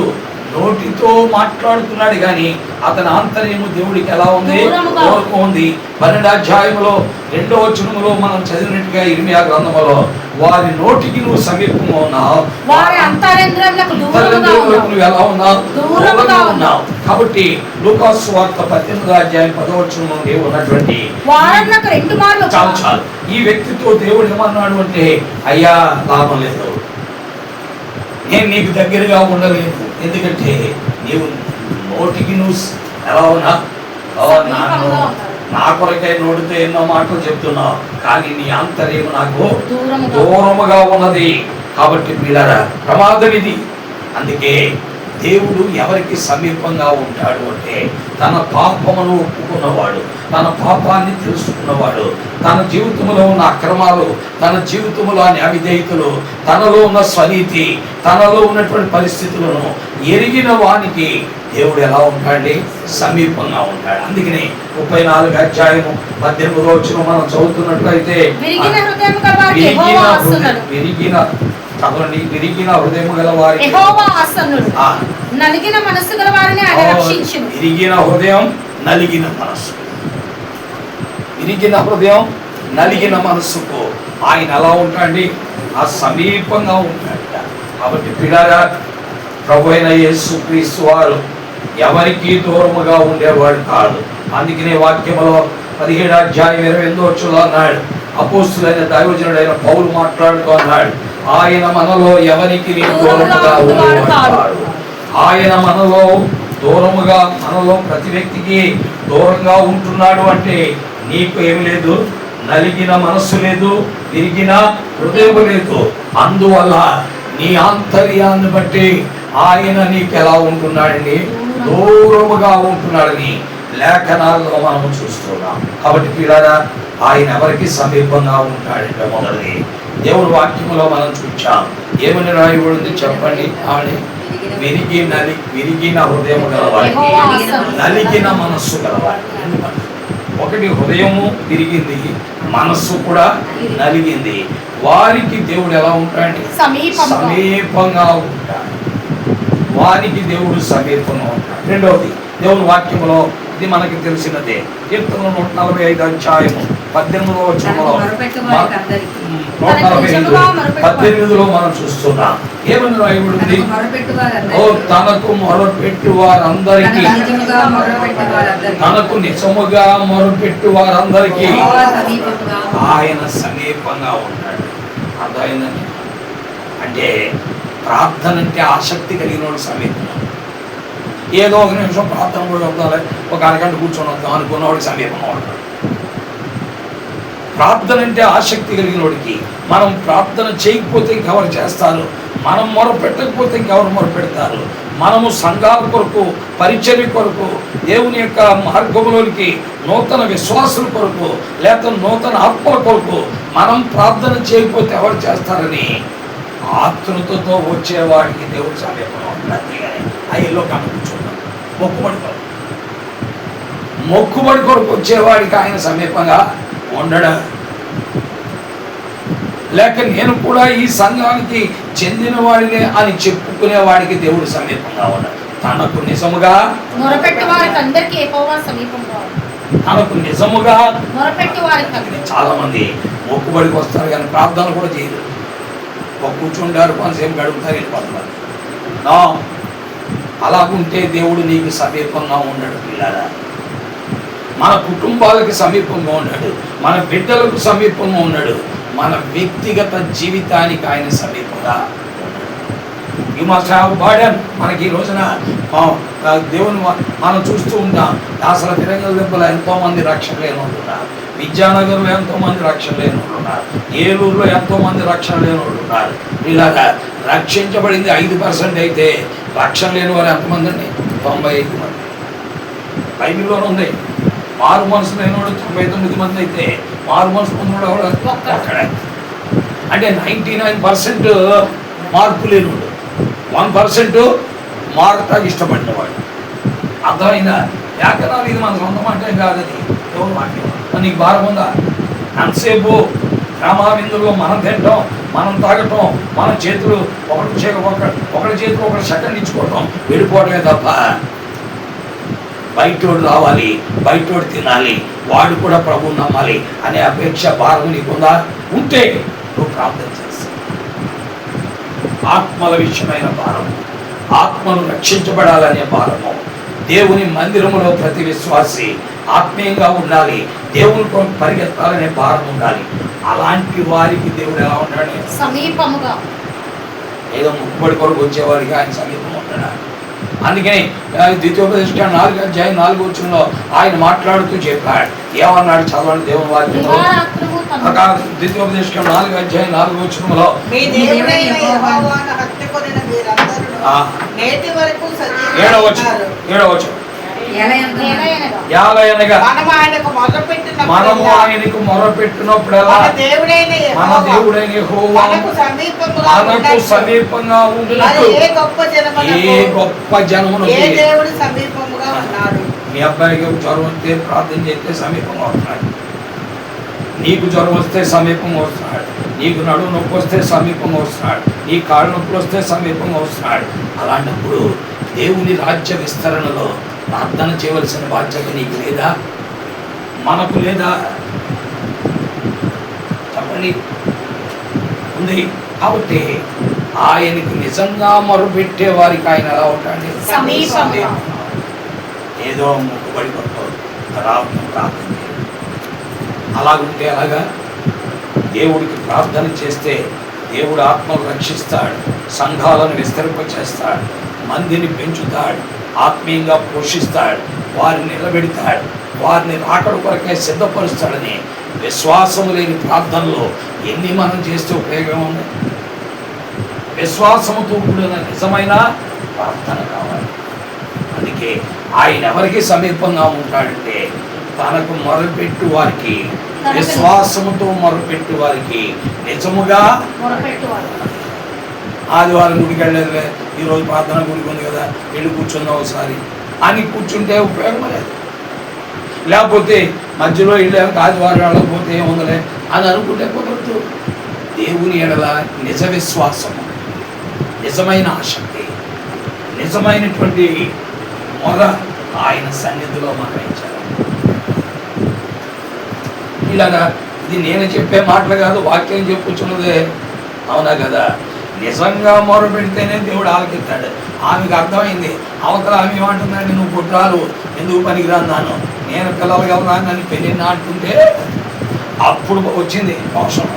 నోటితో మాట్లాడుతున్నాడు కానీ అతని ఆంతర్యము దేవుడికి ఎలా ఉంది, దూరంగా ఉంది. 12వ అధ్యాయంలో 2వ వచనములో మనం చదివినట్టుగా ఇర్మియా గ్రంథములో, వారి నోటికి నువ్వు సమీపంగా ఉన్నావు, వారి అంతరంద్రములకు నువ్వు ఎలా ఉన్నావు, దూరంగా ఉన్నావు. కాబట్టి లూకా సువార్త 18వ అధ్యాయం 10వ వచనం నుండి ఉన్నటువంటి చాలు ఈ వ్యక్తితో దేవుడు ఏమన్నాడు అంటే, అయ్యా లాభం లేదు, నేను నీకు దగ్గరగా ఉండలేదు. ఎందుకంటే నీవు నోటికి నువ్వు ఎలా ఉన్నా, నా కొరకై నోటితో ఎన్నో మాటలు చెప్తున్నావు, కానీ నీ ఆంతర్యం నాకు దూరముగా ఉన్నది. కాబట్టి పిల్లరా, ప్రమాదం ఇది. అందుకే దేవుడు ఎవరికి సమీపంగా ఉంటాడు అంటే, తన పాపమును ఒప్పుకున్నవాడు, తన పాపాన్ని తెలుసుకున్నవాడు, తన జీవితంలో ఉన్న అక్రమాలు, తన జీవితంలో అవిధేయతలు, తనలో ఉన్న స్వనీతి, తనలో ఉన్నటువంటి పరిస్థితులను ఎరిగిన వానికి దేవుడు ఎలా ఉంటాడు, సమీపంగా ఉంటాడు. అందుకని 34వ అధ్యాయం 18వ వచనం మనం చదువుతున్నట్లయితే, విరిగిన హృదయం గల వారికి యెహోవా ఆసన్నుడు, నలిగిన మనస్సు గల వారిని ఆయన రక్షించును. విరిగిన హృదయం, నలిగిన మనస్సు, విరిగిన హృదయం, నలిగిన మనస్సుకు ఆయన ఎలా ఉంటాడు, ఆ సమీపంగా ఉంటాడు. కాబట్టి పిల్లరా, ప్రభువైన యేసుక్రీస్తు వారు ఎవరికి దూరముగా ఉండేవాడు కాదు. అందుకనే వాక్యములో 17వ అధ్యాయం 28వ వచనంలో అన్నాడు, అపోస్తులైన దైవజనుడైన పౌలు మాట్లాడుతూ అన్నాడు, ఆయన మనలో ఎవరికి దూరముగా ఉండేవాడు. ఆయన మనలో దూరముగా, మనలో ప్రతి వ్యక్తికి దూరంగా ఉంటున్నాడు అంటే నీకు ఏమి లేదు, నలిగిన మనస్సు లేదు, విరిగిన హృదయం లేదు. అందువల్ల నీ ఆంతర్యాన్ని బట్టి ఆయన నీకు ఎలా ఉంటున్నాడని, దూరముగా ఉంటున్నాడని లేఖనాల్లో మనం చూస్తున్నాం. కాబట్టి పిల్లరా, ఆయన ఎవరికి సమీపంగా ఉంటాడంటే, మొదటి దేవుని వాక్యములో మనం చూచాం. ఏమని రాయబడింది చెప్పండి, ఆడి విరిగిన హృదయము గలవాడికి, నలిగిన మనస్సు గలవాడికి. ఒకటి హృదయము విరిగింది, మనస్సు కూడా నలిగింది. వారికి దేవుడు ఎలా ఉంటాడు, సమీపంగా ఉంటాడు. వారికి దేవుడు సమీపంగా ఉంటాడు. రెండవది, దేవుని వాక్యంలో ఇది మనకి తెలిసినదే. కీర్తన 145 అధ్యాయము 18వ వచనంలో 118లో మనం చూస్తున్నాం. ఏమని రాయబడింది? ఓ తనకు మొరపెట్టు వారందరికీ, తనకు నిజముగా మొరపెట్టు వారందరికీ ఆయన సమీపంగా ఉన్నాడు. అర్థమైందని అంటే ప్రార్థన అంటే ఆసక్తి కలిగిన వాడు సమీపంగా, ఏదో ఒక నిమిషం ప్రార్థన కూడా వద్దాలి, ఒక అరగంట కూర్చొని వద్దాం అనుకున్నవాడికి సమీపంగా ఉంటాడు. ప్రార్థన అంటే ఆసక్తి కలిగిన వాడికి, మనం ప్రార్థన చేయకపోతే ఇంకెవరు చేస్తారు, మనం మొరపెట్టకపోతే ఇంకెవరు మొరపెడతారు, మనము సంఘాల కొరకు, పరిచర్య కొరకు, దేవుని యొక్క మార్గంలోనికి నూతన విశ్వాసుల కొరకు, లేక నూతన ఆత్మల కొరకు మనం ప్రార్థన చేయకపోతే ఎవరు చేస్తారని ఆతృతతో వచ్చేవాడికి దేవుడు సమీపంగా ఉంటాడు. ఆ ఇల్లు కనుకూర్చున్నాం మొక్కుబడి కొరకు వచ్చేవాడికి ఆయన సమీపంగా ఉండడా? లేక నేను కూడా ఈ సంఘానికి చెందిన వాడినే అని చెప్పుకునే వాడికి దేవుడు సమీపంగా ఉన్నాడు. తనకు నిజముగా మొరపెట్టు వారికి అందరికీ యెహోవా సమీపంగా ఉన్నాడు. తనకు నిజముగా మొరపెట్టు వారికి. చాలా మంది మొక్కుబడికి వస్తారు కానీ ప్రార్థన కూడా చేయరు. ఒక కూర్చుంటారు, కొంతసేపు గడుపుతారు, వెళ్ళిపోతున్నారు. అలాగుంటే దేవుడు నీకు సమీపంగా ఉన్నాడు. పిల్లరా, మన కుటుంబాలకు సమీపంగా ఉన్నాడు, మన బిడ్డలకు సమీపంగా ఉన్నాడు, మన వ్యక్తిగత జీవితానికి ఆయన సమీపంగా ఉన్నాడు. ఈ మా పాడాను మనకి ఈ రోజున దేవుని మనం చూస్తూ ఉంటాం. అసలు తిరంగల దెబ్బలో ఎంతోమంది రక్షణ లేని ఉన్నారు, విద్యానగర్లో ఎంతోమంది రక్షణ లేని ఉన్నారు, ఏలూరులో ఎంతోమంది రక్షణ లేని ఉన్నారు. ఇలాగా రక్షించబడింది 5% అయితే రక్షణ లేని వారు ఎంతమంది అండి? 95 మంది. బైబిల్లోనే ఉంది. మారు మనసు లేనివాడు 99 మంది అయితే మారు మనసు పొందినవాడు ఒక్కడే. అంటే 99% మార్పు లేనివాడు, 1% మారటానికి ఇష్టపడినవాడు. అర్థమైందా? వ్యాకరణాలు ఇది మన సొంతం అంటే కాదని ఎవరు వాక్యం. నీకు భారం ఉందా? అంతసేపు గ్రామావిందులో మనం తినటం, మనం తాగటం, మన చేతులు ఒకరి చేతులు ఒకటి సెకండ్ ఇచ్చుకోవటం, వెళ్ళిపోవటమే తప్ప బయటోడు రావాలి, బయటోడు తినాలి, వాడు కూడా ప్రభువు నమ్మాలి అనే అపేక్ష భారం నీకుందా? ఉంటే నువ్వు ప్రార్థన చేస్తావు. ఆత్మల విషయమైన భారము, ఆత్మను రక్షించబడాలనే భారము, దేవుని మందిరములో ప్రతి విశ్వాసి ఆత్మీయంగా ఉండాలి, దేవుని కొరకు పరిగెత్తాలనే భారం ఉండాలి. అలాంటి వారికి దేవుడు ఎలా ఉంటాడు? సమీపముగా. ఏదో ముక్కుబడి కొరకు వచ్చేవారికి ఆయన సమీపంగా ఉంటాడు. అందుకని ద్వితీయోపదేశకాండం 4వ అధ్యాయం 4వ వచనంలో ఆయన మాట్లాడుతూ చెప్పాడు. ఏమన్నాడు? చదవండి దేవుని వాక్యంలో. ద్వితీయోపదేశకాండం 4వ అధ్యాయం 4వ వచనంలో ఏడవ వచనం మనము ఆయనకు మొరపెట్టినప్పుడల్లా మన దేవుడైన యెహోవా మనకు సమీపంగా ఉంటున్నట్టు ఏ గొప్ప జనమును. మీ అబ్బాయికి జ్వరం వస్తే ప్రార్థన చేస్తే సమీపంగా వస్తున్నాడు, నీకు జ్వరం వస్తే సమీపంగా వస్తున్నాడు, నీకు నడుము నొప్పి వస్తే సమీపంగా వస్తున్నాడు, నీ కాళ్ళ నొప్పులు వస్తే సమీపంగా వస్తున్నాడు. అలాంటప్పుడు దేవుని రాజ్య విస్తరణలో ప్రార్థన చేయవలసిన బాధ్యత నీకు లేదా? మనకు లేదా? చెప్పండి, ఉంది. కాబట్టి ఆయనకు నిజంగా మొరపెట్టే వారికి ఆయన ఎలా ఉంటాడు? ఏదో మొక్కుబడి కొట్టారు ప్రార్థన చేయాలి. అలాగుంటే అలాగా దేవుడికి ప్రార్థన చేస్తే దేవుడు ఆత్మను రక్షిస్తాడు, సంఘాలను విస్తరింపచేస్తాడు, మందిని పెంచుతాడు, ఆత్మీయంగా పోషిస్తాడు, వారిని నిలబెడతాడు, వారిని రాకడ కొరకే సిద్ధపరుస్తాడని విశ్వాసం లేని ప్రార్థనలో ఎన్ని మనం చేస్తే ఉపయోగం ఉంది? విశ్వాసముతో కూడిన నిజమైన ప్రార్థన కావాలి. అందుకే ఆయన ఎవరికి సమీపంగా ఉంటాడంటే తనకు మొరపెట్టు వారికి, విశ్వాసముతో మొరపెట్టు వారికి, నిజముగా ఆదివారం గుడికి వెళ్ళలేదులే, ఈరోజు ప్రార్థన గుడికి ఉంది కదా వెళ్ళి కూర్చుందాం ఒకసారి అని కూర్చుంటే ఉపయోగం లేదు. లేకపోతే మధ్యలో వెళ్ళాక ఆదివారం వెళ్ళకపోతే ఏముందలే అని అనుకుంటే కుదరదు. దేవుని ఎడల నిజ విశ్వాసము, నిజమైన ఆసక్తి, నిజమైనటువంటి మొర ఆయన సన్నిధిలో మరణించారు. ఇలాగా ఇది నేను చెప్పే మాటలు కాదు, వాక్యం చెప్పుచున్నదే. అవునా కదా? నిజంగా మొర పెడితేనే దేవుడు ఆలకిస్తాడు. ఆమెకు అర్థమైంది. అవతల ఆమె ఏమంటుందండి, నువ్వు పుట్రాలు ఎందుకు పనికిరాన్నాను, నేను పిల్లలు కదా నన్ను పెళ్ళి నాటుకుంటే అప్పుడు వచ్చింది రోషం.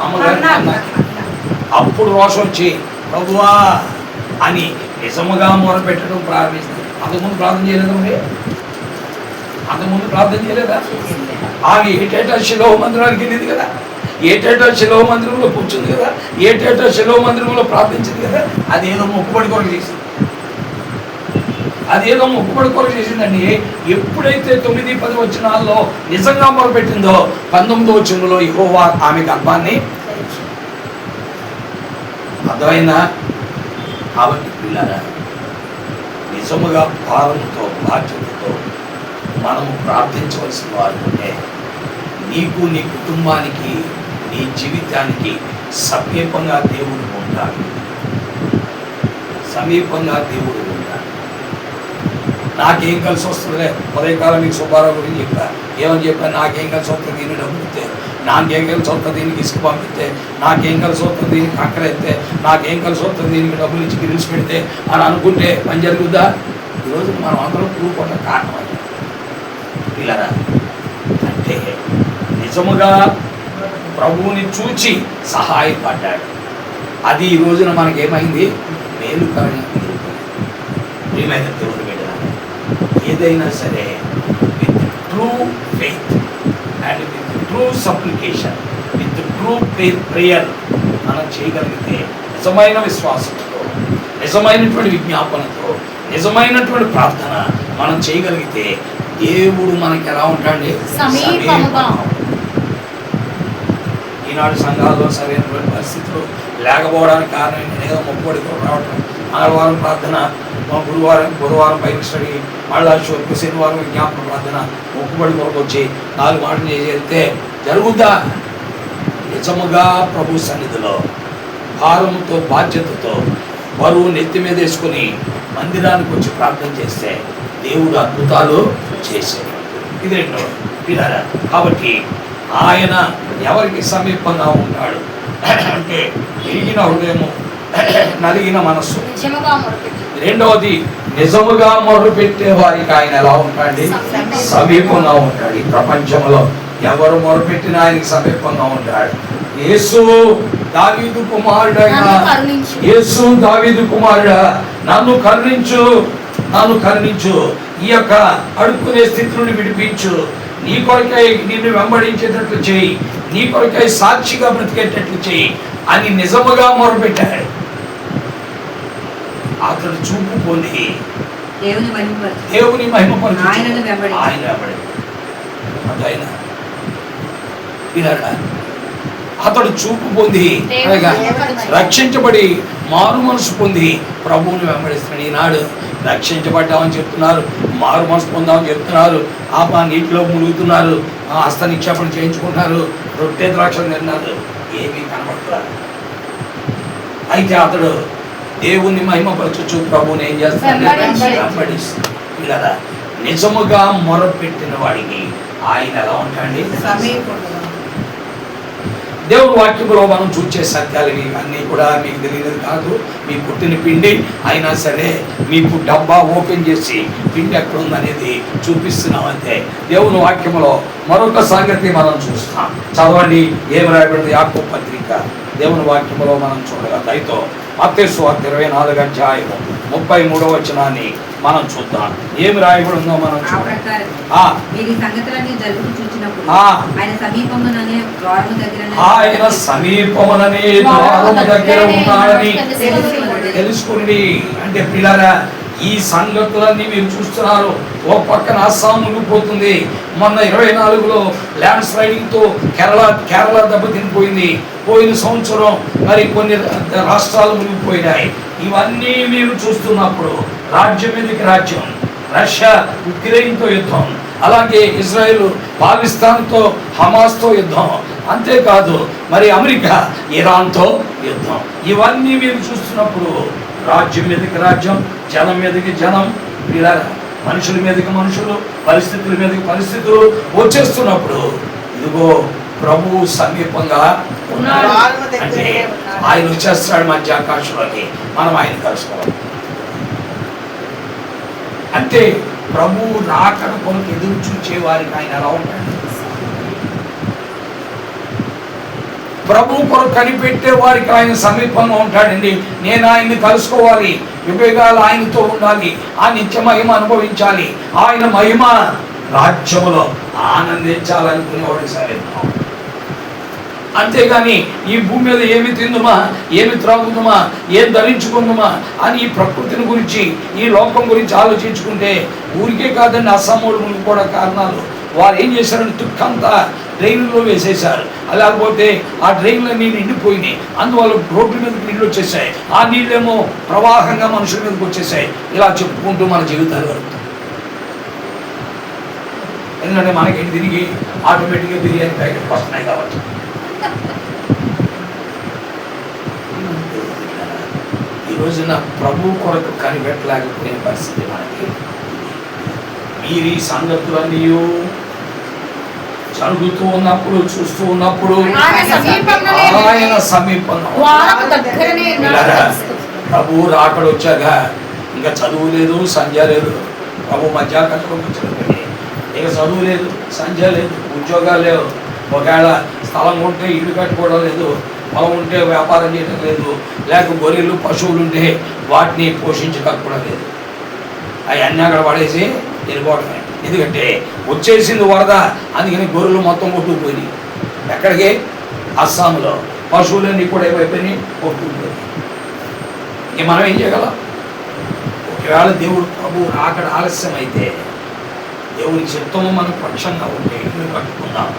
అమ్మగారు అన్నకి అప్పుడు రోషం వచ్చి ప్రభువా అని నిజముగా మొర పెట్టడం ప్రారంభించింది. అంతకుముందు ప్రార్థన చేయలేదా? మరి అంతకుముందు ప్రార్థన చేయలేదా? ఆమె ఏటేటా శిలోహ మందిరానికి వెళ్ళింది కదా, ఏటేటా శిలోహ మందిరంలో కూర్చుంది కదా, ఏటేటా శిలోహ మందిరంలో ప్రార్థించింది కదా. అదేదో మొక్కుబడి కొరకు చేసింది, అదేదో మొక్కుబడి కొరకు చేసిందండి. ఎప్పుడైతే 9-10 వచనాల్లో నిజంగా మొరపెట్టిందో 19వ వచనంలో యెహోవా ఆమె గర్భాన్ని అర్థమైందా? కాబట్టి పిల్లరా, నిజముగా భారంతో బాధ్యతతో మనము ప్రార్థించవలసిన వారు ఉంటే నీకు, నీ కుటుంబానికి, నీ జీవితానికి సమీపంగా దేవుడు ఉంటాడు. సమీపంగా దేవుడు ఉంటాడు. నాకేం కలిసి వస్తుందిలే, ఉదయకాలం మీకు సుబ్బారావు గురించి చెప్పా. ఏమని చెప్పా? నాకేం కలిసి వస్తుంది దీన్ని డబ్బులు ఇస్తే, నాకేం కలిసి వస్తుంది దీనికి ఇసుక పంపిస్తే, నాకేం కలిసి వస్తుంది దీనికి కక్కర ఎత్తే, నాకేం కలిసి వస్తుంది దీనికి డబ్బులు ఇచ్చి గిరిల్స్ పెడితే అని అనుకుంటే పని జరుగుద్దా? ఈరోజు మనం అందరం కూడుకున్న కారణం అది. ఇలా అంటే నిజముగా ప్రభువుని చూచి సహాయపడ్డాడు. అది ఈ రోజున మనకేమైంది? మేలుకరంగా ప్రియమైన దేవుని బిడ్డలారా, ఏదైనా సరే with true faith and with true supplication, with true prayer మనం చేయగలిగితే, నిజమైన విశ్వాసంతో, నిజమైనటువంటి విజ్ఞాపనతో, నిజమైనటువంటి ప్రార్థన మనం చేయగలిగితే దేవుడు మనకి ఎలా ఉంటాడండి? సమీపంగా. ఈనాడు సంఘాల్లో సరైనటువంటి పరిస్థితులు లేకపోవడానికి కారణం ఏంటంటే ఏదో మొక్కుబడి రావడం, మంగళవారం ప్రార్థన, గురువారం బైబిల్ స్టడీ, మళ్ళా శనివారం విజ్ఞాపన ప్రార్థన, మొక్కుబడి కొరకు వచ్చి 4 మాటలు చేసి వెళ్తే జరుగుద్దా? నిజముగా ప్రభు సన్నిధిలో భారముతో, బాధ్యతతో, బరువు నెత్తి మీద వేసుకుని మందిరానికి వచ్చి ప్రార్థన చేస్తే దేవుడు అద్భుతాలు చేసేది. ఇది రెండవది పిల్లరా. కాబట్టి ఆయన ఎవరికి సమీపంగా ఉంటాడు అంటే విరిగిన హృదయము, నలిగిన మనస్సు. రెండవది, నిజముగా మొరపెట్టే వారికి ఆయన ఎలా ఉంటాడు? సమీపంగా ఉంటాడు. ఈ ప్రపంచంలో ఎవరు మొరపెట్టినా ఆయనకి సమీపంగా ఉంటాడు. యేసు దావీదు కుమారుడైన యేసు దావీదు కుమారుడా, నన్ను కరుణించు, నన్ను కరుణించు, ఈ యొక్క అడుక్కునే స్థితి నుండి విడిపించు, నీ కొరకై నిన్ను వెంబడించేటట్లు చేయి, నీ కొరకై సాక్షిగా బ్రతికేటట్లు చేయి అని నిజముగా మొరపెట్టాడు. అతడు చూపు పొంది దేవుని మహిమపరచు, ఆయన అతడు చూపు పొంది రక్షించబడి మారు మనసు పొంది ప్రభువుని వెంబడిస్తున్నాడు. ఈనాడు రక్షించబడ్డామని చెప్తున్నారు, మారు మనసు పొందామని చెప్తున్నారు, ఆ నీటిలో మునుగుతున్నారు, హస్త నిక్షేపణ చేయించుకుంటున్నారు, రొట్టె ద్రాక్షలు తిన్నారు, ఏమీ కనబడుతున్నారు. అయితే అతడు దేవుణ్ణి మహిమపరచు, ప్రభువుని ఏం చేస్తాడు? వెంబడిస్తాడు. ఇలా నిజముగా మొరపెట్టిన వాడికి ఆయన ఎలా ఉంటాడండి? దేవుని వాక్యంలో మనం చూసే సత్యాలు అన్నీ కూడా మీకు తెలియదు కాదు. మీ పుట్టిన పిండి అయినా సరే మీకు డబ్బా ఓపెన్ చేసి పిండి ఎక్కడ ఉందనేది చూపిస్తున్నాం అంతే. దేవుని వాక్యంలో మరొక సంగతి మనం చూస్తాం. చదవండి, ఏమి రాయబడింది యాకోబు పత్రిక దేవుని వాక్యంలో మనం చూడగా దయతో మత్తయి సువార్త 24వ అధ్యాయం 33వ వచనాన్ని మనం చూద్దాం. ఏమి రాయబడి ఉందో మనం చూద్దాం. ఆయన సమీపముననే ద్వారము దగ్గర ఉన్నాడని తెలుసుకోండి. అంటే పిల్లరా, ఈ సంగతులన్నీ మీరు చూస్తున్నారు. ఓ పక్కన అస్సాం మునిగిపోతుంది. మొన్న 24లో ల్యాండ్ స్లైడింగ్ తో కేరళ దెబ్బతినిపోయింది. పోయిన సంవత్సరం మరి కొన్ని రాష్ట్రాలు మునిగిపోయినాయి. ఇవన్నీ మీరు చూస్తున్నప్పుడు రాజ్యం మీదకి రాజ్యం, రష్యా ఉక్రెయిన్తో యుద్ధం, అలాగే ఇజ్రాయెల్ పాకిస్తాన్తో హమాస్తో యుద్ధం, అంతేకాదు మరి అమెరికా ఇరాన్తో యుద్ధం. ఇవన్నీ మీరు చూస్తున్నప్పుడు రాజ్యం మీదకి రాజ్యం, జనం మీదకి జనం. ఇలా మనుషుల మీదకి మనుషులు, పరిస్థితుల మీదకి పరిస్థితులు వచ్చేస్తున్నప్పుడు ఇదిగో ప్రభువు సమీపంగా ఉన్నాడు. అంటే ఆయన వచ్చేస్తాడు మధ్య ఆకాశంలోకి, మనం ఆయన కలుసుకోవాలి. అంటే ప్రభువు రాకడ కొరకు ఎదురు చూచే వారికి ఆయన ఎలా ఉంటాడు? ప్రభు కొరకు కనిపెట్టే వారికి ఆయన సమీపంగా ఉంటాడండి. నేను ఆయన్ని కలుసుకోవాలి, యుగాలు ఆయనతో ఉండాలి, ఆ నిత్య మహిమ అనుభవించాలి, ఆయన మహిమ రాజ్యములో ఆనందించాలనుకునేవాడు సమీపం. అంతేగాని ఈ భూమి మీద ఏమి తిందుమా, ఏమి త్రాగుదుమా, ఏం ధరించుకుందుమా అని ఈ ప్రకృతిని గురించి, ఈ లోకం గురించి ఆలోచించుకుంటే ఊరికే కాదండి, అసమూఢములు కూడా కారణాలు. వారు ఏం చేశారంటే తుక్కంతా డ్రైన్లో వేసేశారు. లేకపోతే ఆ డ్రైన్లన్నీ నిండిపోయినాయి, అందువల్ల రోడ్ల మీదకి నీళ్ళు వచ్చేసాయి, ఆ నీళ్ళేమో ప్రవాహంగా మనుషుల మీదకి వచ్చేసాయి. ఇలా చెప్పుకుంటూ మన జీవితాలు వరకు. ఎందుకంటే మనకి తిరిగి ఆటోమేటిక్గా బిర్యానీ ప్యాకెట్ వస్తున్నాయి కాబట్టి. ఈ రోజున ప్రభు కొరకు కనిపెట్టలేకపోయిన పరిస్థితి మనకి. మీరు ఈ సంగతులన్నీ జరుగుతూ ఉన్నప్పుడు, చూస్తూ ఉన్నప్పుడు ఆయన సమీపంలో ప్రభు రాకడ వచ్చాక ఇంకా చదువు లేదు, సంధ్య లేదు. ప్రభు మధ్యాకాశంలోకి వచ్చాడు, ఇక చదువు లేదు, సంధ్య లేదు, ఉద్యోగాలు లేవు. ఒకవేళ స్థలం ఉంటే ఇల్లు కట్టుకోవడం లేదు, పొలం ఉంటే వ్యాపారం చేయడం లేదు, లేక గొర్రెలు పశువులు ఉంటే వాటిని పోషించడం కూడా లేదు. అవన్నీ అక్కడ పడేసి వెళ్ళిపోవడమే. ఎందుకంటే వచ్చేసింది వరద, అందుకని గొర్రెలు మొత్తం కొట్టుకుపోయినాయి. ఎక్కడికి? అస్సాంలో. పశువులన్నీ కూడా ఏమైపోయినాయి? కొట్టుకుపోయినాయి. ఇంక మనం ఏం చేయగలం? ఒకవేళ దేవుడు ప్రభు రాకడ ఆలస్యం అయితే, దేవుని చిత్తము మన పక్షంగా ఉంటే ఇల్లు కట్టుకుందాం,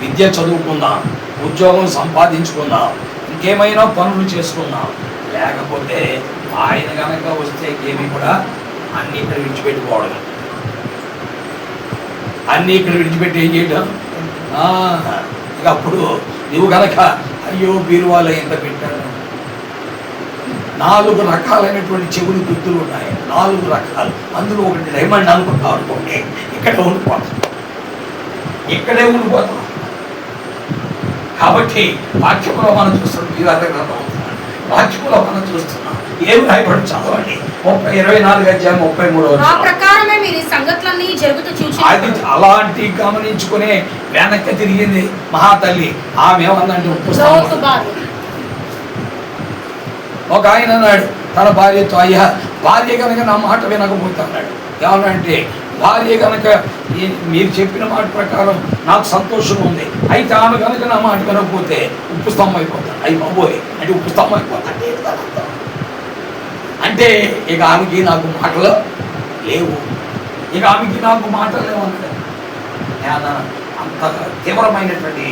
విద్య చదువుకుందాం, ఉద్యోగం సంపాదించుకుందాం, ఇంకేమైనా పనులు చేసుకుందాం. లేకపోతే ఆయన కనుక వస్తే ఏమి కూడా అన్నీ ఇక్కడ విడిచిపెట్టుకోవడం, అన్నీ ఇక్కడ విడిచిపెట్టి ఏం చేయడం? ఇక అప్పుడు నువ్వు కనుక అయ్యో బీరువాలో ఎంత పెట్టాడు, 4 రకాలైనటువంటి చెవులు గుర్తులు ఉన్నాయి, 4 రకాలు, అందులో ఒకటి డైమండ్ అనుకుంటాం అనుకోండి, ఇక్కడే ఉండిపోతాం. కాబట్టి వాక్యంలో మనం చూస్తున్నాం, వాక్యంలో మనం చూస్తున్నాం. ఏమి రాయబడి చదవండి, 24 అధ్యాయం 33. అది అలాంటి గమనించుకునే వెనక్కి తిరిగింది మహాతల్లి. ఆమె ఏమన్నంటే ఒక ఆయన అన్నాడు తన భార్యతో, అయ్యా భార్య కనుక నా మాట వినకపోతే అన్నాడు. ఏమనంటే భార్య కనుక మీరు చెప్పిన మాట ప్రకారం నాకు సంతోషం ఉంది, అయితే ఆమె కనుక నా మాట వినకపోతే ఉప్పు స్తంభం అయిపోతాను. అయ్యి బాబోయ్ అంటే ఉప్పు స్తంభం అయిపోతాను అంటే ఇక ఆమెకి నాకు మాటలు లేవు, ఇక ఆమెకి నాకు మాటలు లేవు అన్నాడు. అంత తీవ్రమైనటువంటి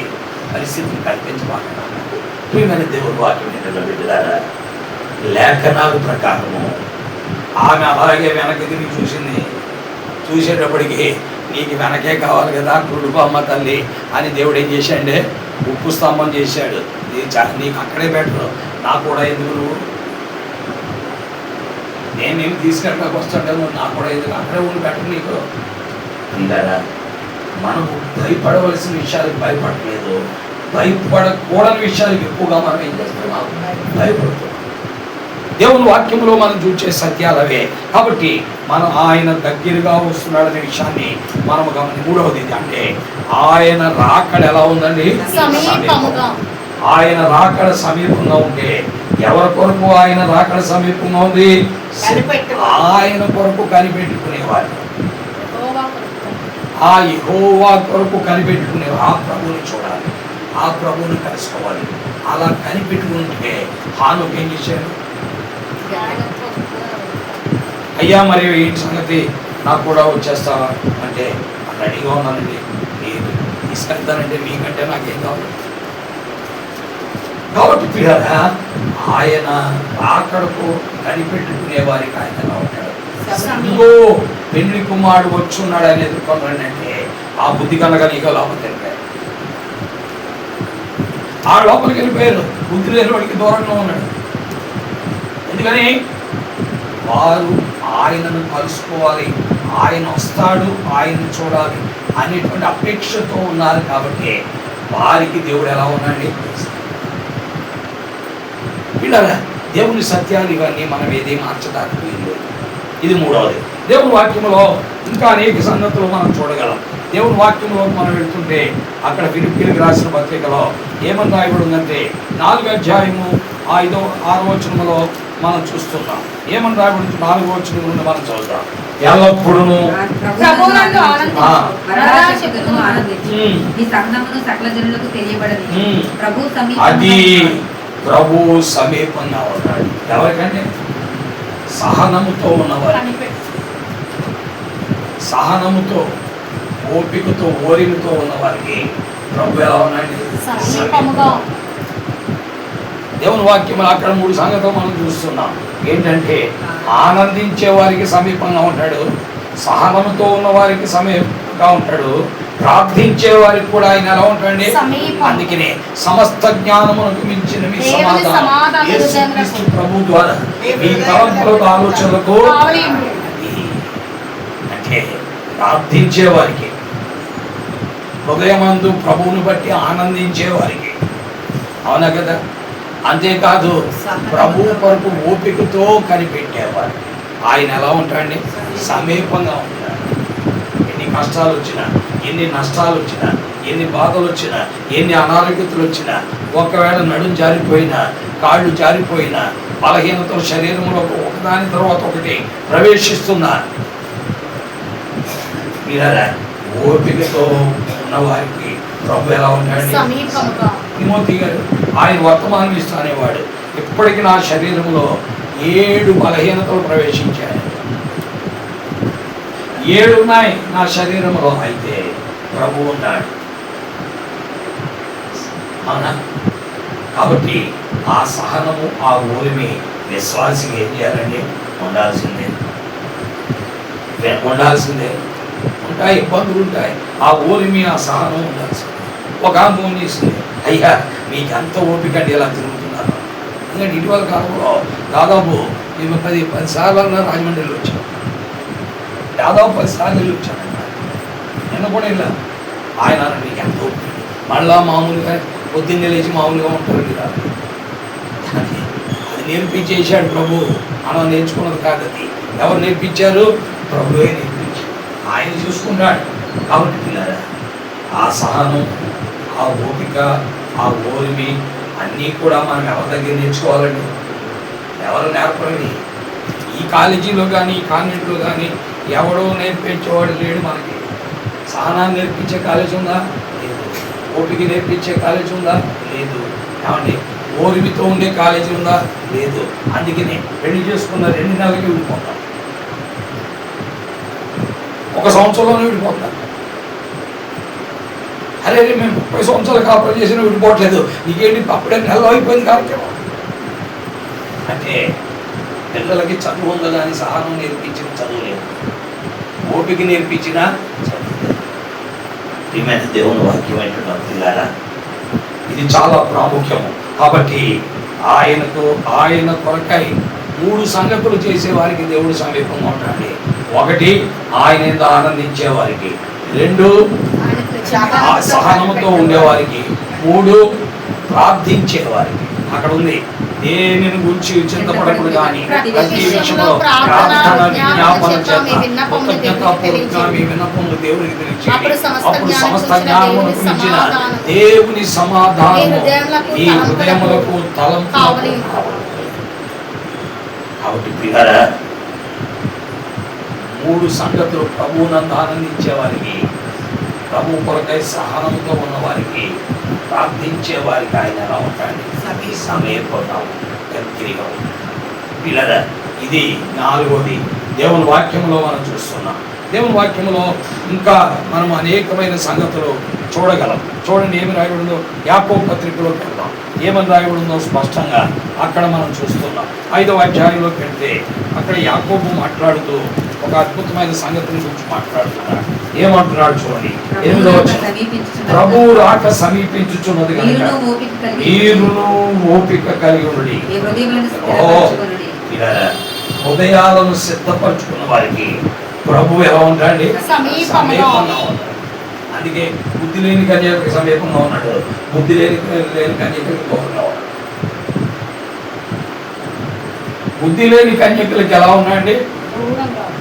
పరిస్థితిని కల్పించబోతున్నాను. ప్రియమైన దేవుడు వాక్యం లేఖనాల ప్రకారము ఆమె అలాగే వెనక్కి తిరిగి చూసింది. చూసేటప్పటికి నీకు వెనకే కావాలి కదా కొడుకు అమ్మ తల్లి అని దేవుడు ఏం చేశాడే? ఉప్పు స్తంభం చేశాడు. నీకు అక్కడే బెటరు, నాకు కూడా ఎందుకు, నువ్వు నేనేమి తీసుకెళ్ళడానికి వస్తాడేమో, నాకు కూడా ఎందుకు, అక్కడే ఉండి బెటర్ నీకు అంటారా? మనము భయపడవలసిన విషయాలకు భయపడలేదు, భయపడకూడని విషయాలకు ఎక్కువగా మనం ఏం చేస్తున్నాం? భయపడుతున్నాం. దేవుని వాక్యంలో మనం చూసే సత్యాలవే. కాబట్టి మనం ఆయన దగ్గరగా వస్తున్నాడనే విషయాన్ని మనం గమని. 3వది అంటే ఆయన రాకడ ఎలా ఉందండి? ఆయన రాకడ సమీపంగా ఉంటే ఎవరి కొరకు ఆయన రాకడ సమీపంగా ఉంది? ఆయన కొరకు కనిపెట్టుకునేవారు, ఆ యెహోవా కొరకు కనిపెట్టుకునేవారు. ఆ ప్రభువుని చూడాలి, ఆ ప్రభువుని కలుసుకోవాలి. అలా కనిపెట్టుకుంటే హానోకు ఏం చేశాడు? అయ్యా మరి ఏంటి సంగతి, నాకు కూడా వచ్చేస్తావా అంటే రెడీగా ఉన్నానండి, మీరు తీసుకెళ్తానంటే మీకంటే నాకేం కావాలి. కాబట్టి పిల్లరా ఆయన రాకడకు కనిపెట్టుకునే వారికి ఆయన ఉంటాడు. ఇదిగో పెళ్లి కుమారుడు వచ్చున్నాడు అనేది కొందరంటే ఆ బుద్ధి కనుక నీకు లోపలికి వెళ్ళిపోయారు. ఆ లోపలికి వెళ్ళిపోయారు, బుద్ధి లేని వాడికి దూరంగా ఉన్నాడు. ఎందుకని వారు ఆయనను కలుసుకోవాలి, ఆయన వస్తాడు, ఆయన చూడాలి అనేటువంటి అపేక్షతో ఉన్నారు. కాబట్టి వారికి దేవుడు ఎలా ఉన్నాడు? పిల్లరా, దేవుని సత్యాలు ఇవన్నీ మనం ఏది మార్చడానికి వీలు. ఇది మూడవది. దేవుని వాక్యంలో ఇంకా అనేక సంగతులు మనం చూడగలం. దేవుని వాక్యంలో మనం వెళ్తుంటే అక్కడ ఫిలిప్పీయులకు రాసిన పత్రికలో ఏమని రాయబడిందంటే 4వ అధ్యాయము 5వ 6వ వచనములో మనం చూస్తున్నాం. ఏమని రాయబడి 4వ వచనం నుండి మనం చూద్దాం. ఎల్లప్పుడూ ప్రభువునందు ఆనందించు, ఈ సంఘమును సకల జనులకు తెలియబడని అది ప్రభు సమీపంగా ఉన్నాడు. ఎవరికంటే సహనముతో ఉన్నవారు, సహనముతో, ఓపికతో, ఓరికతో ఉన్నవారికి ప్రభు ఎలా ఉన్నాడు? సమీపముగా. దేవుని వాక్యం అక్కడ 3 సంగతులు మనం చూస్తున్నాం. ఏంటంటే ఆనందించే వారికి సమీపంగా ఉంటాడు, సహనంతో ఉన్న వారికి సమీపంగా ఉంటాడు, ప్రార్థించే వారికి కూడా ఆయన ఎలా ఉంటాడండి? అందుకనే సమస్త జ్ఞానమునకు మించిన మీ సమాధానం యేసుక్రీస్తు ప్రభు ద్వారా మీ తలంపులకు ఆలోచనలకు అంటే ప్రార్థించే వారికి, హృదయమందు ప్రభువుని బట్టి ఆనందించే వారికి, అవునా కదా? అంతేకాదు ప్రభు కొరకు ఓపికతో కనిపెట్టేవారు ఆయన ఎలా ఉంటాడండి? సమీపంగా ఉంటాడు. ఎన్ని కష్టాలు వచ్చినా, ఎన్ని నష్టాలు వచ్చినా, ఎన్ని బాధలు వచ్చినా, ఎన్ని అనారోగ్యతలు వచ్చినా, ఒకవేళ నడుం జారిపోయినా, కాళ్ళు జారిపోయినా, బలహీనతో శరీరంలో ఒకదాని తర్వాత ఒకటి ప్రవేశిస్తున్నా మీరా ఓపికతో ఉన్నవారికి ప్రభు ఎలా ఉంటాడు? తిమోతి గారు ఆయన వర్తమానం ఇస్తానేవాడు, ఇప్పటికీ నా శరీరంలో 7 బలహీనతలు ప్రవేశించాయి, 7 ఉన్నాయి నా శరీరంలో. అయితే ప్రభు ఉన్నాడు, అవునా? కాబట్టి ఆ సహనము, ఆ ఓరిమి విశ్వాసికి ఏం చేయాలండి? ఉండాల్సిందే. ఉంటాయి, ఇబ్బందులు ఉంటాయి, ఆ ఓరిమి, ఆ సహనం ఉండాల్సిందే. ఒక ఫోన్ చేసింది, అయ్యా మీకు ఎంత ఓపిక అండి ఎలా తిరుగుతున్నారు? ఎందుకంటే ఇటీవల కాలంలో దాదాపు మేము 10 సార్లు రాజమండ్రిలో వచ్చాం, దాదాపు 10 సార్లు వెళ్ళి వచ్చానన్నమాట. నిన్న కూడా వెళ్ళా. ఆయన మీకు ఎంత ఓపిక, మళ్ళా మామూలుగా పొద్దున్నే లేచి మామూలుగా ఉంటారు కదా. అది నేర్పించేశాడు ప్రభు, మనం నేర్చుకున్నది కాదు. అది ఎవరు నేర్పించారు? ప్రభువే నేర్పించారు. ఆయన చూసుకున్నాడు. కాబట్టి పిల్లరా, ఆ సహనం, ఆ ఓపిక, ఆ ఓరిమి అన్నీ కూడా మనం ఎవరి దగ్గర నేర్చుకోవాలండి? ఎవరు నేర్పండి? ఈ కాలేజీలో కానీ, ఈ కాన్వెంట్లో కానీ ఎవడో నేర్పించేవాడు లేడు మనకి. సహనాన్ని నేర్పించే కాలేజ్ ఉందా? లేదు. ఓపిక నేర్పించే కాలేజ్ ఉందా? లేదు. ఏమండి ఓరిమితో ఉండే కాలేజీ ఉందా? లేదు. అందుకని పెళ్లి చేసుకున్న 2 నెలలకి విడిపోతాం, 1 సంవత్సరంలోనే విడిపోతాం. అరే మేము 30 సంవత్సరాలు కాపురం చేసిన విడిపోవట్లేదు, నీకేంటి అప్పుడే నెలలో అయిపోయింది కార్యక్రమం అంటే. పిల్లలకి చదువు ఉందో కానీ సహనం నేర్పించిన చదువు లేదు, ఓపిక నేర్పించిన చదువు లేదు. ప్రియమైన దేవుని వాక్యం ఏంటంటే పిల్లారా, ఇది చాలా ప్రాముఖ్యము. కాబట్టి ఆయన కొరకై 3 సంగతులు చేసేవారికి దేవుడు సమీపంగా ఉంటాడు. 1 ఆయన ఎంత ఆనందించే వారికి, 2 సహనంతో ఉండేవారికి, 3 ప్రార్థించేవారికి. అక్కడ ఉంది, దేనిని గురించి చింతపడకుడు కానీ ప్రతి విషయంలో ప్రార్థన విజ్ఞాపన చేత కృతజ్ఞతాపూర్వకంగా మీ విన్నపములు దేవునికి తెలియచేయండి. అప్పుడు సమస్త జ్ఞానమునకు మించిన దేవుని సమాధానము ఈ హృదయములకు తలంపులకు కావాలి. కాబట్టి ప్రియులారా, 3 సంగతులు ప్రభువునందు ఆనందించే వారికి, ప్రభు కొరకై సహనంతో ఉన్నవారికి, ప్రార్థించే వారికి ఆయన ఎలా ఉంటాడు? సమీపంగా దగ్గరగా ఉంటాడు. పిల్లరా, ఇది 4వది దేవుని వాక్యంలో మనం చూస్తున్నాం. దేవుని వాక్యంలో ఇంకా మనం అనేకమైన సంగతులు చూడగలం. చూడండి ఏమి రాయబడిందో యాకోబు పత్రికలోకి వెళ్దాం. ఏమని రాయబడిందో స్పష్టంగా అక్కడ మనం చూస్తున్నాం. 5వ అధ్యాయంలోకి వెళ్తే అక్కడ యాకోబు మాట్లాడుతూ ఒక అద్భుతమైన సంగతిని గురించి మాట్లాడుతున్నాడు. ఏమంటున్నాడు చూడండి, 8వ వచనం, ప్రభు రాక సమీపించుచున్నది కనుక మీరును ఓపిక కలిగి ఉండుడి. హృదయాలను సిద్ధపరచుకున్న వారికి ప్రభు ఎలా ఉంటాడండి? సమీపంగా ఉన్నాడు. అందుకే బుద్ధి లేని కన్యకకి సమీపంగా ఉన్నాడు, బుద్ధి లేని కన్యకకి దూరంగా ఉన్నాడు. బుద్ధి లేని కన్యకలకి ఎలా ఉన్నాడండి?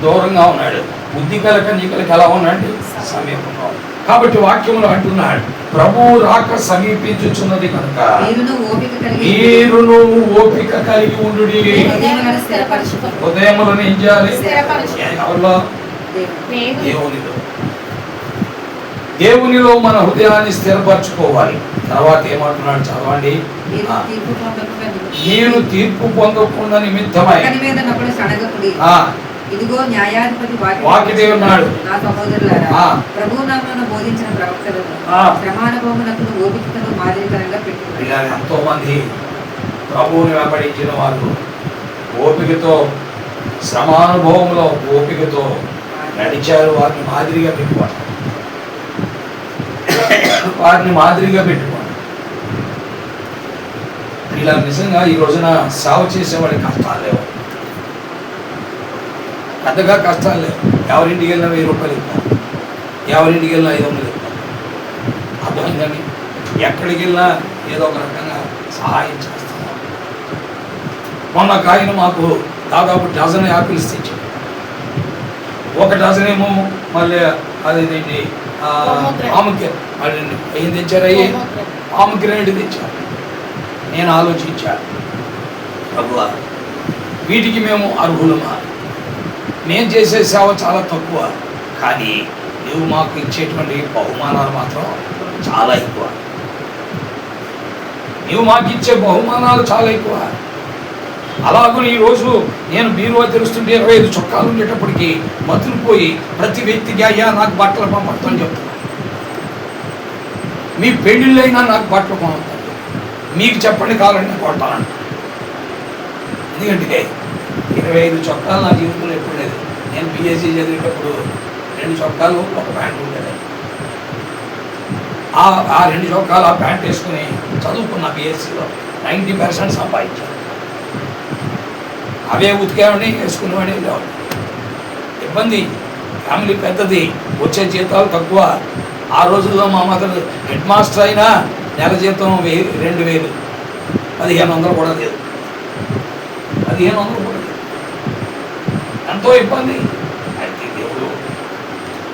దూరంగా ఉన్నాడు. బుద్ధి గల కన్యకలకి ఎలా ఉన్నాడండి? సమీపంగా ఉన్నాడు. కాబట్టి వాక్యములు అంటున్నాడు, ప్రభువు రాక సమీపించుచున్నది కనుక మీరును ఓపిక కలిగి ఉండుడి. హృదయములను ఏం చేయాలి? ఎవరిలో? దేవునిలో. దేవునిలో మన హృదయాన్ని స్థిరపరచుకోవాలి. తర్వాత ఏమంటున్నాడు చదవండి. మీరు తీర్పు పొందకుండా నిమిత్తమై ఇదిగో న్యాయాధిపతి వాకిటే ఉన్నాడు. నా సహోదరులారా, ప్రభువు నామమున బోధించిన ప్రవక్తలను శ్రమానుభవమునకు ఓపికను మాదిరికరంగా పెట్టుకున్నారు. ఎంతో మంది ప్రభువుని వెంబడించిన వారు ఓపికతో, శ్రమానుభవంలో ఓపికతో నడిచారు. వారిని మాదిరిగా పెట్టుకోండి, వారిని మాదిరిగా పెట్టుకోండి. ఇలా నిజంగా ఈ రోజున సేవ చేసేవాడి కష్టాలు లేవు, పెద్దగా కష్టాలు లేవు. ఎవరింటికి వెళ్ళినా 1000 రూపాయలు ఇస్తాం, ఎవరింటికి వెళ్ళినా 500 ఇస్తాం. అర్థమైందండి? ఎక్కడికి వెళ్ళినా ఏదో ఒక రకంగా సహాయం చేస్తున్నాం. మొన్న ఆయన మాకు దాదాపు డజన్ యాపిల్స్ తెచ్చాడు. ఒక డజన్ ఏమో మళ్ళీ అదేంటి ఆమెకి మళ్ళీ ఏం తెచ్చారు? అయ్యి ఆమెకి 2 తెచ్చారు. నేను ఆలోచించాను, ప్రభువా వీటికి మేము అర్హులమా? నేను చేసే సేవ చాలా తక్కువ, కానీ నువ్వు మాకు ఇచ్చేటువంటి బహుమానాలు మాత్రం చాలా ఎక్కువ. నువ్వు మాకు ఇచ్చే బహుమానాలు చాలా ఎక్కువ. అలాగే ఈరోజు నేను బీరువా తెరుస్తుంటే 25 చొక్కాలు ఉండేటప్పటికి మతులుపోయి ప్రతి వ్యక్తికి అయ్యా నాకు బట్టలు పంపడతాను చెప్తున్నాను. మీ పెళ్ళిళ్ళైనా నాకు బట్టలు పంపుతాను, మీకు చెప్పండి కావాలంటే కొడతానంట. ఎందుకంటే 25 చొక్కాలు నా జీవితంలో ఎప్పుడు లేదు. నేను బిఎస్సీ చదివేటప్పుడు 2 చొక్కాలు ఒక ప్యాంట్ ఉండేది. ఆ 2 చొక్కాలు ఆ ప్యాంట్ వేసుకుని చదువుకున్న బిఎస్సీలో 90% సంపాదించాను. అవే ఉతికేవాడిని, వేసుకునేవాడిని, వెళ్ళేవాడిని. ఇబ్బంది, ఫ్యామిలీ పెద్దది, వచ్చే జీతాలు తక్కువ. ఆ రోజుల్లో మా మదర్ హెడ్ మాస్టర్ అయినా నెల జీతం 2000, 1500 కూడా లేదు, 1500 కూడా లేదు. ఎంతో ఇబ్బంది. అయితే దేవుడు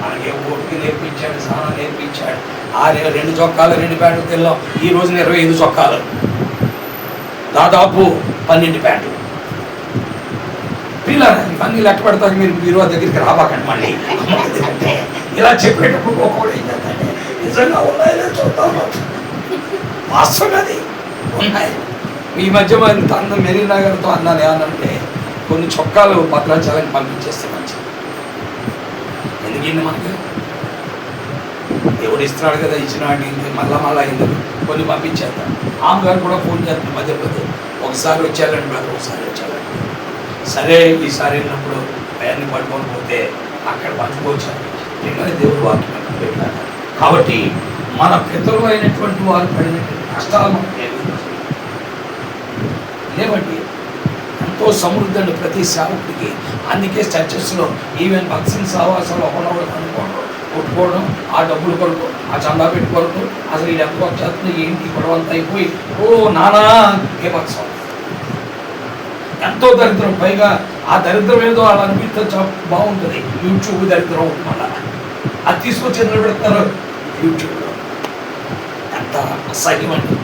మనకి ఓపిక నేర్పించాడు, స్నానం నేర్పించాడు. ఆ 2 చొక్కాలు 2 ప్యాంట్లు తెల్లాం. ఈ రోజున 25 చొక్కాలు, దాదాపు 12 ప్యాంట్లు. పిల్లలు ఇవన్నీ లెక్క పెడతారు. మీరు బీరువా దగ్గరికి రాబాకండి మళ్ళీ. ఇలా చెప్పేటప్పుడు ఒక్కొక్కడు ఏం చేద్దంటే నిజంగా ఉన్నాయో చూద్దాం. వాస్తవం అది ఉన్నాయి. ఈ మధ్య తన మెరీనా గారితో అన్నాను ఏమన్నంటే కొన్ని చొక్కాలు భద్రాచలానికి పంపించేస్తే మంచిది. ఎందుకంటే మనకి దేవుడు ఇస్తున్నాడు కదా, ఇచ్చిన వాడిని మళ్ళా ఎందుకు కొన్ని పంపించేద్దాం. ఆమె గారు కూడా ఫోన్ చేస్తాను మధ్య మధ్య, ఒకసారి వచ్చారండి బ్రదర్, ఒకసారి వచ్చారండి. సరే ఈసారి వెళ్ళినప్పుడు అవన్నీ పట్టుకొని పోతే అక్కడ పంచుకోవచ్చాను. ఎందుకంటే దేవుడు వాక్యం పెట్టారు. కాబట్టి మన పితరులు అయినటువంటి వారు పడినటువంటి కష్టాలు మనకు లేవండి. ఎంతో సమృద్ధి అండి ప్రతి సేవకుడికి. అందుకే చర్చెస్లో ఈవెన్ భక్తుల సహవాసాలు ఒకనొకరు అనుకోవడం, కొట్టుకోవడం, ఆ డబ్బులు కొరకు, ఆ చందా పెట్టి కొరకు, అసలు ఇది ఎంత వచ్చేస్తుంది ఏంటి గొడవంతా అయిపోయి నానా బీభత్సం, ఎంతో దరిద్రం. పైగా ఆ దరిద్రం ఏదో అలా అనిపిస్తే బాగుంటుంది. యూట్యూబ్ దరిద్రం ఉంటుంది, అది తీసుకొచ్చి నిలబెడతారు యూట్యూబ్లో. ఎంత అసహ్యం అండి.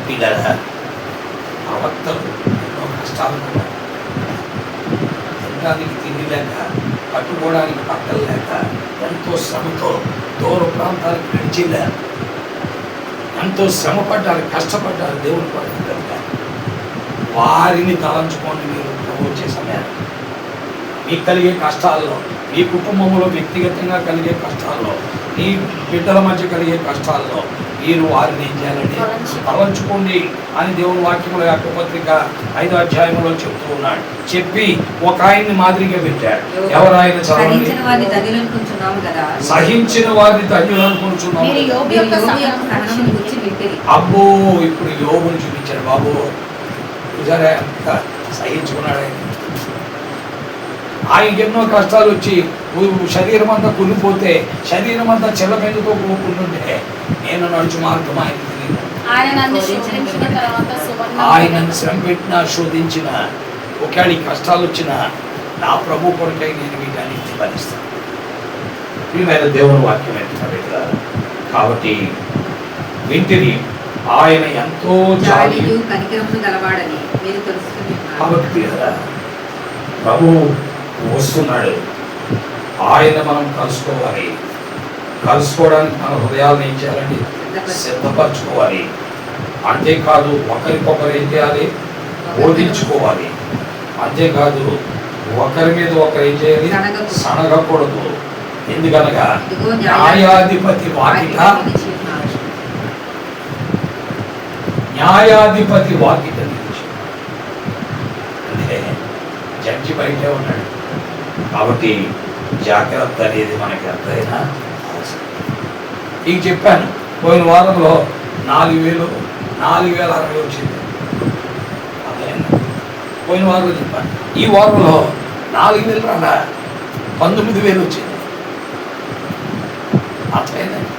పిల్లల ప్రవక్తలు ఎన్నో కష్టాలు ఉన్నాయి. తినడానికి తిండి లేక, కట్టుకోవడానికి బట్టలు లేక, ఎంతో శ్రమతో దూర ప్రాంతాలకు నడిచిలేరు, ఎంతో శ్రమ పడ్డారు, కష్టపడ్డారు దేవుని పడ్డారు. వారిని తలంచుకోండి మీరు ప్రభు వచ్చే సమయాన్ని. మీకు కలిగే కష్టాల్లో, మీ కుటుంబంలో వ్యక్తిగతంగా కలిగే కష్టాల్లో, నీ బిడ్డల మధ్య కలిగే కష్టాల్లో మీరు వారిని ఏం చేయాలండి? తలంచుకోండి అని దేవుని వాక్యంలో యాకోబు పత్రిక 5వ అధ్యాయంలో చెప్తూ ఉన్నాడు. చెప్పి ఒక ఆయన్ని మాదిరిగా పెట్టాడు. ఎవరు ఆయన? చదవండి. సహించిన వారిని ధన్యులు అనుకుంటున్నాము. అబ్బో, ఇప్పుడు యోబుని చూపించాడు. బాబు చూసారా ఎంత సహించుకున్నాడు ఆయన. ఆయనకి ఎన్నో కష్టాలు వచ్చి శరీరం అంతా కులిపోతే, శరీరం అంతా చెల్లపెందుతో కూకుంటుంటే నేను నడుచు మార్గం ఆయన తెలియదు. ఆయన శ్రమ పెట్టినా శోధించిన, ఒకవేళ ఈ కష్టాలు వచ్చినా నా ప్రభు కొరకై నేను వీటన్నిటిని భరిస్తాను. ప్రియమైన దేవుని వాక్యం ఎంత. కాబట్టి వింటిని ఆయన ఎంతో జాలియు కనికరమును గలవాడని మీరు తెలుసుకున్నారు. కాబట్టి ప్రభు వస్తున్నాడు, ఆయన మనం కలుసుకోవాలి. కలుసుకోవడానికి మన హృదయాలను ఏం చేయాలండి? సిద్ధపరచుకోవాలి. అంతేకాదు ఒకరికొకరు ఏం చేయాలి? బోధించుకోవాలి. అంతేకాదు ఒకరి మీద ఒకరు ఏం చేయాలి? సనగకూడదు. ఎందుకనగా న్యాయాధిపతి వాకిట నిలిచి, అంటే జడ్జి బయటే ఉన్నాడు. కాబట్టి జాగ్రత్త అనేది మనకి ఎంతైనా అవసరం. ఇంక చెప్పాను, పోయిన వారంలో 4,060 వచ్చింది. అర్థమైందా? పోయిన వారంలో చెప్పాను. ఈ వారంలో 4,000 రాగా 19,000 వచ్చింది. అర్థమైందండి?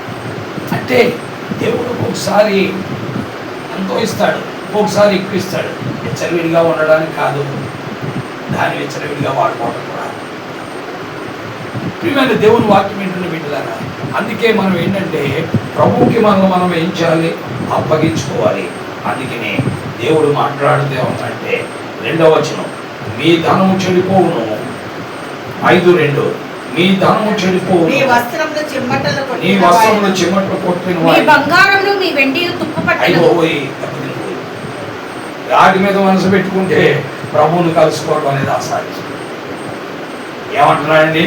అంటే దేవుడు ఒకసారి ఎంతో ఇస్తాడు, ఒకసారి ఎక్కువ ఇస్తాడు. విచ్చలవిడిగా ఉండడానికి కాదు, దాన్ని విచ్చలవిడిగా వాడుకోవడం కూడా. ప్రియమైన దేవుని వాక్యం ఏంటంటే బిడ్డలారా, అందుకే మనం ఏంటంటే ప్రభువుకి మనం ఏం చేయాలి? అప్పగించుకోవాలి. అందుకనే దేవుడు మాట్లాడితే ఏమంటే 2వ వచనం, మీ ధనము చెడిపోవును. 5:2, మీ ధనము చెడిపోవును, నీ వస్త్రములు చిమ్మటలు కొట్టిన మీ బంగారమును మీ వెండియు తుప్పుపట్టిన. వాటి మీద మనసు పెట్టుకుంటే ప్రభువును కలుసుకోవడం అనేది అసాధ్యం. ఏమంటున్నాడండి?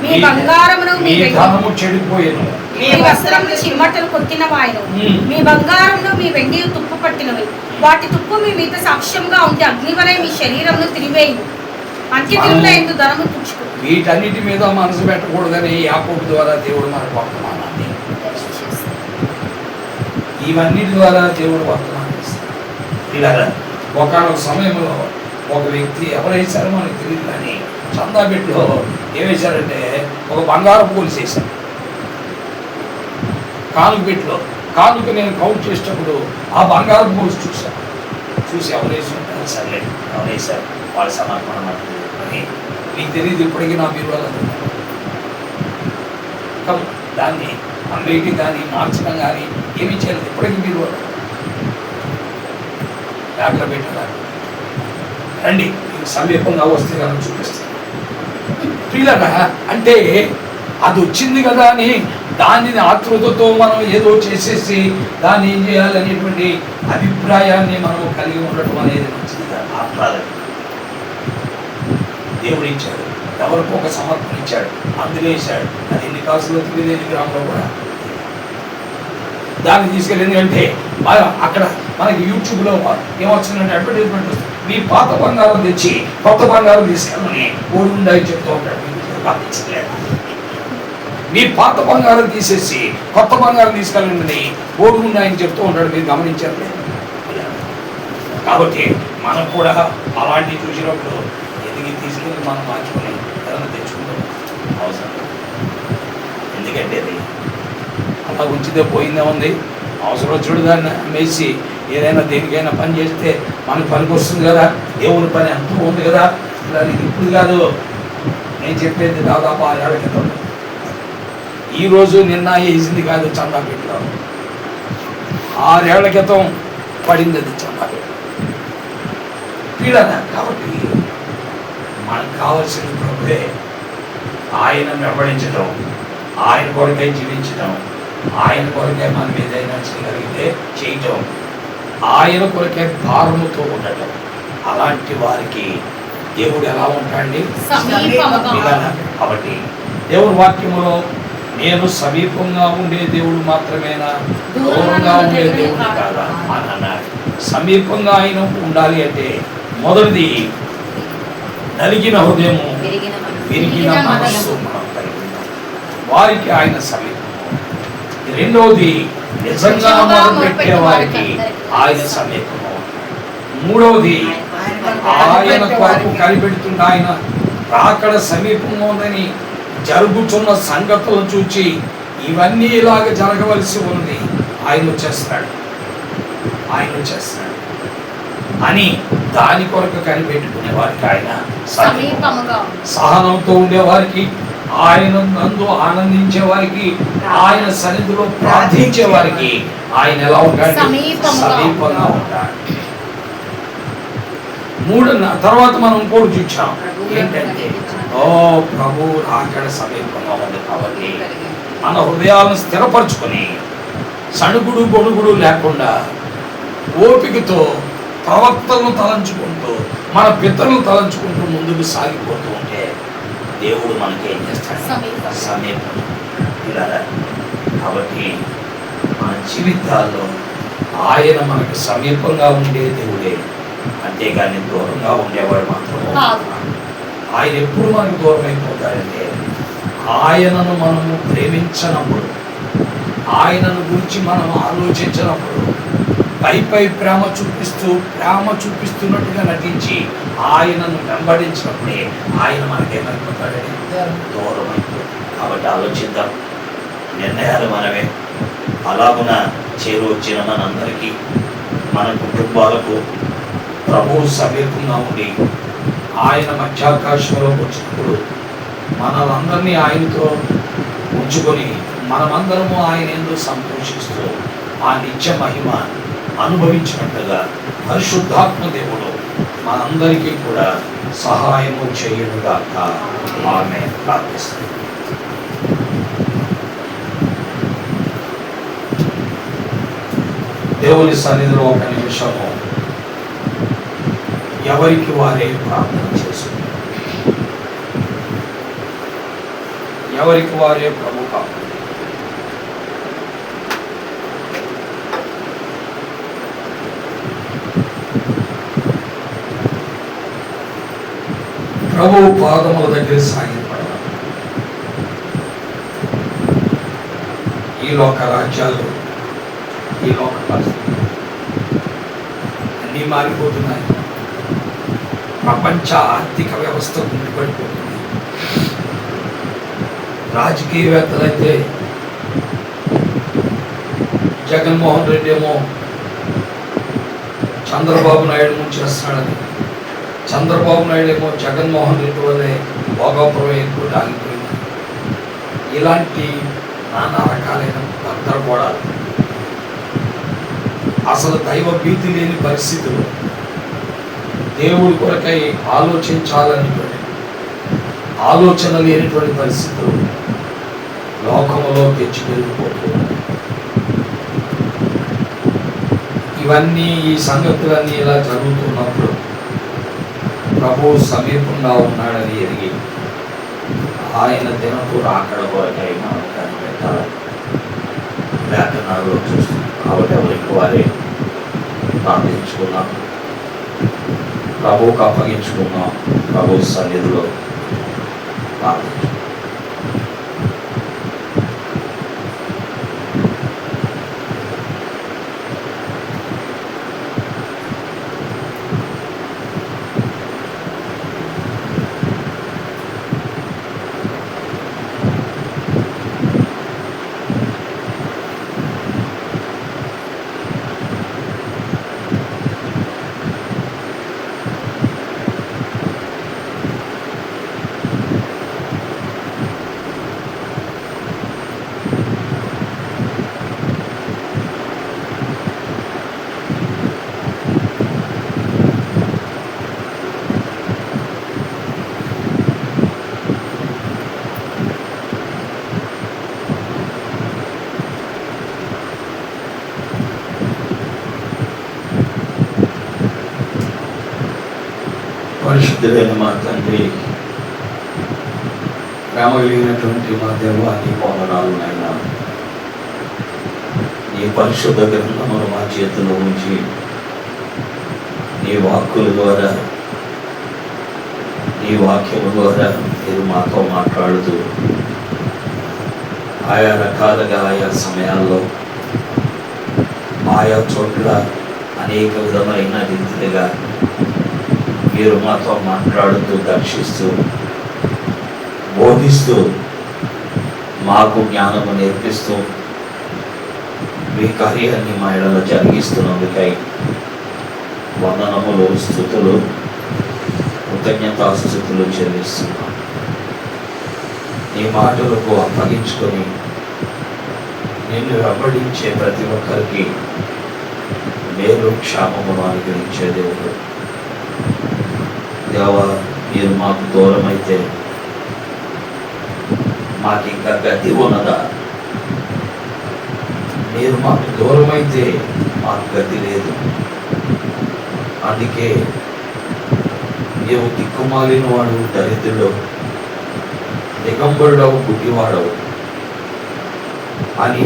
మీ బంగారమును మీ ధనము చెడిపోయేను, మీ వస్త్రములు చిమ్మటలు కొట్టిన వాయను, మీ బంగారమును మీ వెండియు తుప్పు పట్టినవి. వాటి తుప్పు మీ మీద సాక్ష్యంగా ఉంటే అగ్ని వలె మీ శరీరమును తిరివేయు. అంత్యదినమున ఎందు ధనము పుచ్చుకో. వీటన్నిటి మీద మనసు పెట్టకూడదని యాకోబు ద్వారా దేవుడు మనకు వర్తమానాన్ని, ఇవన్నిటి ద్వారా దేవుడు వర్తమానం ఇస్తాడు. ఇలా ఒకనొక సమయంలో ఒక వ్యక్తి ఎవరేసారో మనకు తెలియదు, కానీ చందాబెట్లో ఏమేశారంటే ఒక బంగారం పోలీసు వేశారు కానుక పెట్టులో. కానుక నేను కౌంట్ చేసేటప్పుడు ఆ బంగారం పోలీసు చూసి ఎవరేసి ఉంటారు, సరే ఎవరేసారు వాళ్ళ సమర్పణ అని మీకు తెలియదు. ఇప్పటికీ నా మీరు దాన్ని అన్నిటి కానీ మార్చడం కానీ ఏమి చేయలేదు. ఇప్పటికీ మీరు బ్యాగ్లో పెట్టాలి. రండి, మీకు సమీపంగా వస్తే కానీ చూపిస్తాను. పిల్లగా అంటే అది వచ్చింది కదా అని దానిని ఆతృతతో మనం ఏదో చేసేసి దాన్ని ఏం చేయాలనేటువంటి అభిప్రాయాన్ని మనం కలిగి ఉండటం అనేది మంచిది కాదు. ఆత్రాలు దేవుడు ఇచ్చాడు, ఎవరికి ఒక సమర్పణ ఇచ్చాడు, అందులో వేసాడు. అది ఎన్ని కాసులో తెలియదు గ్రామంలో కూడా దాన్ని తీసుకెళ్ళి. ఎందుకంటే అక్కడ మనకి యూట్యూబ్లో ఏమొచ్చిందంటే అడ్వర్టైజ్మెంట్ వస్తుంది, మీ పాత బంగారం తెచ్చి కొత్త బంగారం తీసుకెళ్ళమని ఓడి ఉండాలి చెప్తూ ఉంటాడు. మీ పాత బంగారం తీసేసి కొత్త బంగారం తీసుకెళ్ళండి ఓడి ఉన్నాయని చెప్తూ ఉంటాడు. మీరు గమనించారు. కాబట్టి మనం కూడా అలాంటివి చూసినప్పుడు ఎదిగి తీసుకెళ్ళి మనం మార్చుకొని ఏదైనా తెచ్చుకుంటాం అవసరం. ఎందుకంటే అది అలా ఉంచితే పోయిందే ఉంది. అవసరం వచ్చాడు దాన్ని అమ్మేసి ఏదైనా దేనికైనా పని చేస్తే మనకు పనికి వస్తుంది కదా. దేవుని పని ఎంతో ఉంది కదా. దానికి ఇప్పుడు కాదు, నేను చెప్పేది దాదాపు 6 ఏళ్ల క్రితం. ఈరోజు నిన్న వేసింది కాదు చందాపేటలో. 6 ఏళ్ల క్రితం పడింది అది చందాపేట పీడన. కాబట్టి మనకు కావాల్సిన ప్రభువే, ఆయన వెంబడించడం, ఆయన కొరకై జీవించడం, ఆయన కొరకే మనం ఏదైనా చేయగలిగితే చేయటం, ఆయన కొరకే భారముతో ఉండటం. అలాంటి వారికి దేవుడు ఎలా ఉంటాడండి? కాబట్టి దేవుని వాక్యములో నేను సమీపంగా ఉండే దేవుడు మాత్రమేనా, దూరంగా ఉండే దేవుడు కాదా అని అన్నారు. సమీపంగా ఆయన ఉండాలి అంటే మొదటిది నలిగిన హృదయము, విరిగిన మనస్సు మనం కలిగి ఉన్నాం, వారికి ఆయన సమీపం. రెండవది నిజంగా మొదలుపెట్టే వారికి ఆయన సమీపము. మూడవది ఆయన కొరకు కనిపెడుతుంటే ఆయన రాకడ సమీపంగా ఉందని జరుగుతున్న సంగతులు చూచి ఇవన్నీ ఇలాగ జరగవలసి ఉంది, ఆయన వచ్చేస్తాడు అని దాని కొరకు కనిపెట్టుకునే వారికి ఆయన సమీపముగా, సహనంతో ఉండేవారికి, ఆయన నందు ఆనందించే వారికి, ఆయన సన్నిధిలో ప్రార్థించే వారికి ఆయన ఎలా ఉంటాడు? సమీపంగా ఉంటాడు. తర్వాత మనం ఇంకోటి చూచాం ఏంటంటే, ఓ ప్రభు రాకడ సమీపంగా ఉంది కాబట్టి మన హృదయాలను స్థిరపరచుకొని సణుగుడు గొడుగుడు లేకుండా ఓపికతో ప్రవక్తలను తలంచుకుంటూ మన పితరులను తలంచుకుంటూ ముందుకు సాగిపోతూ ఉంటే దేవుడు మనకి ఏం చేస్తాడు? సమీపం. ఇలా కాబట్టి మన జీవితాల్లో ఆయన మనకు సమీపంగా ఉండే దేవుడే, అంతేగాని దూరంగా ఉండేవాడు మాత్రం. ఆయన ఎప్పుడు మనకు దూరం అయిపోతాడంటే ఆయనను మనము ప్రేమించినప్పుడు, ఆయనను గురించి మనం ఆలోచించినప్పుడు, పై ప్రేమ చూపిస్తున్నట్టుగా నటించి ఆయనను వెంబడించినప్పుడే ఆయన మనకేమైపోతాడని దూరం అయిపోతాడు. కాబట్టి ఆలోచిద్దాం, నిర్ణయాలు మనమే. అలాగున చేరువచ్చిన మనందరికీ, మన కుటుంబాలకు ప్రభువు సమీపంగా ఉండి ఆయన మధ్యాకాశంలో వచ్చినప్పుడు మనలందరినీ ఆయనతో ఉంచుకొని మనమందరము ఆయన ఎందుకు సంతోషిస్తూ ఆ నిత్య మహిమ అనుభవించినట్లుగా పరిశుద్ధాత్మ దేవుడు మనందరికీ కూడా సహాయము చేయునుగాక. ఆమేన్. ప్రార్థిస్తాం. దేవుని సన్నిధిలో ఒక నిమిషము ఎవరికి వారే ప్రార్థన చేసుకుంటారు, ఎవరికి వారే ప్రభు కాదు. ప్రభు పాదముల దగ్గర సాగిపడాలి. ఈ లోక రాజ్యాలు, ఈ లోక పరిస్థితులు అన్నీ మారిపోతున్నాయి. ప్రపంచ ఆర్థిక వ్యవస్థ గుంటుపడిపోతుంది. రాజకీయవేత్తలైతే జగన్మోహన్ రెడ్డి ఏమో చంద్రబాబు నాయుడు ముంచేస్తున్నాడని, చంద్రబాబు నాయుడు ఏమో జగన్మోహన్ రెడ్డి వల్లే భోగాపురం ఎయిర్పోర్ట్ ఆగిపోయింది. ఇలాంటి నానా రకాలైన గందరగోళాలు, అసలు దైవ భీతి లేని పరిస్థితులు, దేవుడి కొరకై ఆలోచించాలనేటువంటి ఆలోచన లేనిటువంటి పరిస్థితులు లోకములో తెచ్చి పెరిగిపోతుంది. ఇవన్నీ, ఈ సంగతులన్నీ ఇలా జరుగుతున్నప్పుడు ప్రభువు సమీపంగా ఉన్నాడని ఎరిగి ఆయన దినపు రాకడ కొరకై మనం కనిపెట్టాలని లేఖనాల్లో చూస్తున్నాం. కాబట్టి ఎవరికి వారే ప్రార్థించుకున్నాం, ప్రభువుకు అప్పగించుకున్నాం, ప్రభు సన్నిధిలో ప్రార్థించుకున్నాం. పరిశుద్ధుడైన మా తండ్రి, ప్రేమ కలిగినటువంటి మా దేవా, నీ వందనాలు నాయనా. నీ పరిశుద్ధ గ్రంథమును మా చేతిలో ఉంచి నీ వాక్కుల ద్వారా, నీ వాక్యము ద్వారా మీరు మాతో మాట్లాడుతూ ఆయా రకాలుగా, ఆయా సమయాల్లో, ఆయా చోట్ల అనేక విధమైన రీతిగా మీరు మాతో మాట్లాడుతూ, దర్శిస్తూ బోధిస్తూ మాకు జ్ఞానము నేర్పిస్తూ మీ కార్యాన్ని మా ఎడల జరిగిస్తున్నందుకై వందనములు, స్తుతులు, కృతజ్ఞతాస్తుతులు చెల్లిస్తున్నాం. నీ మాటలకు అప్పగించుకొని నిన్ను వెంబడించే ప్రతి ఒక్కరికి మేలు క్షేమమును అనుగ్రహించే దేవుడు. దేవా, మీరు మాకు దూరమైతే మాకు ఇంకా గతి ఉన్నదా? మీరు మాకు దూరమైతే మాకు గతి లేదు. అందుకే నీవు దిక్కుమాలిన వాడు, దరిద్రుడు, దిగంబరుడవు, గుడ్డివాడవు అని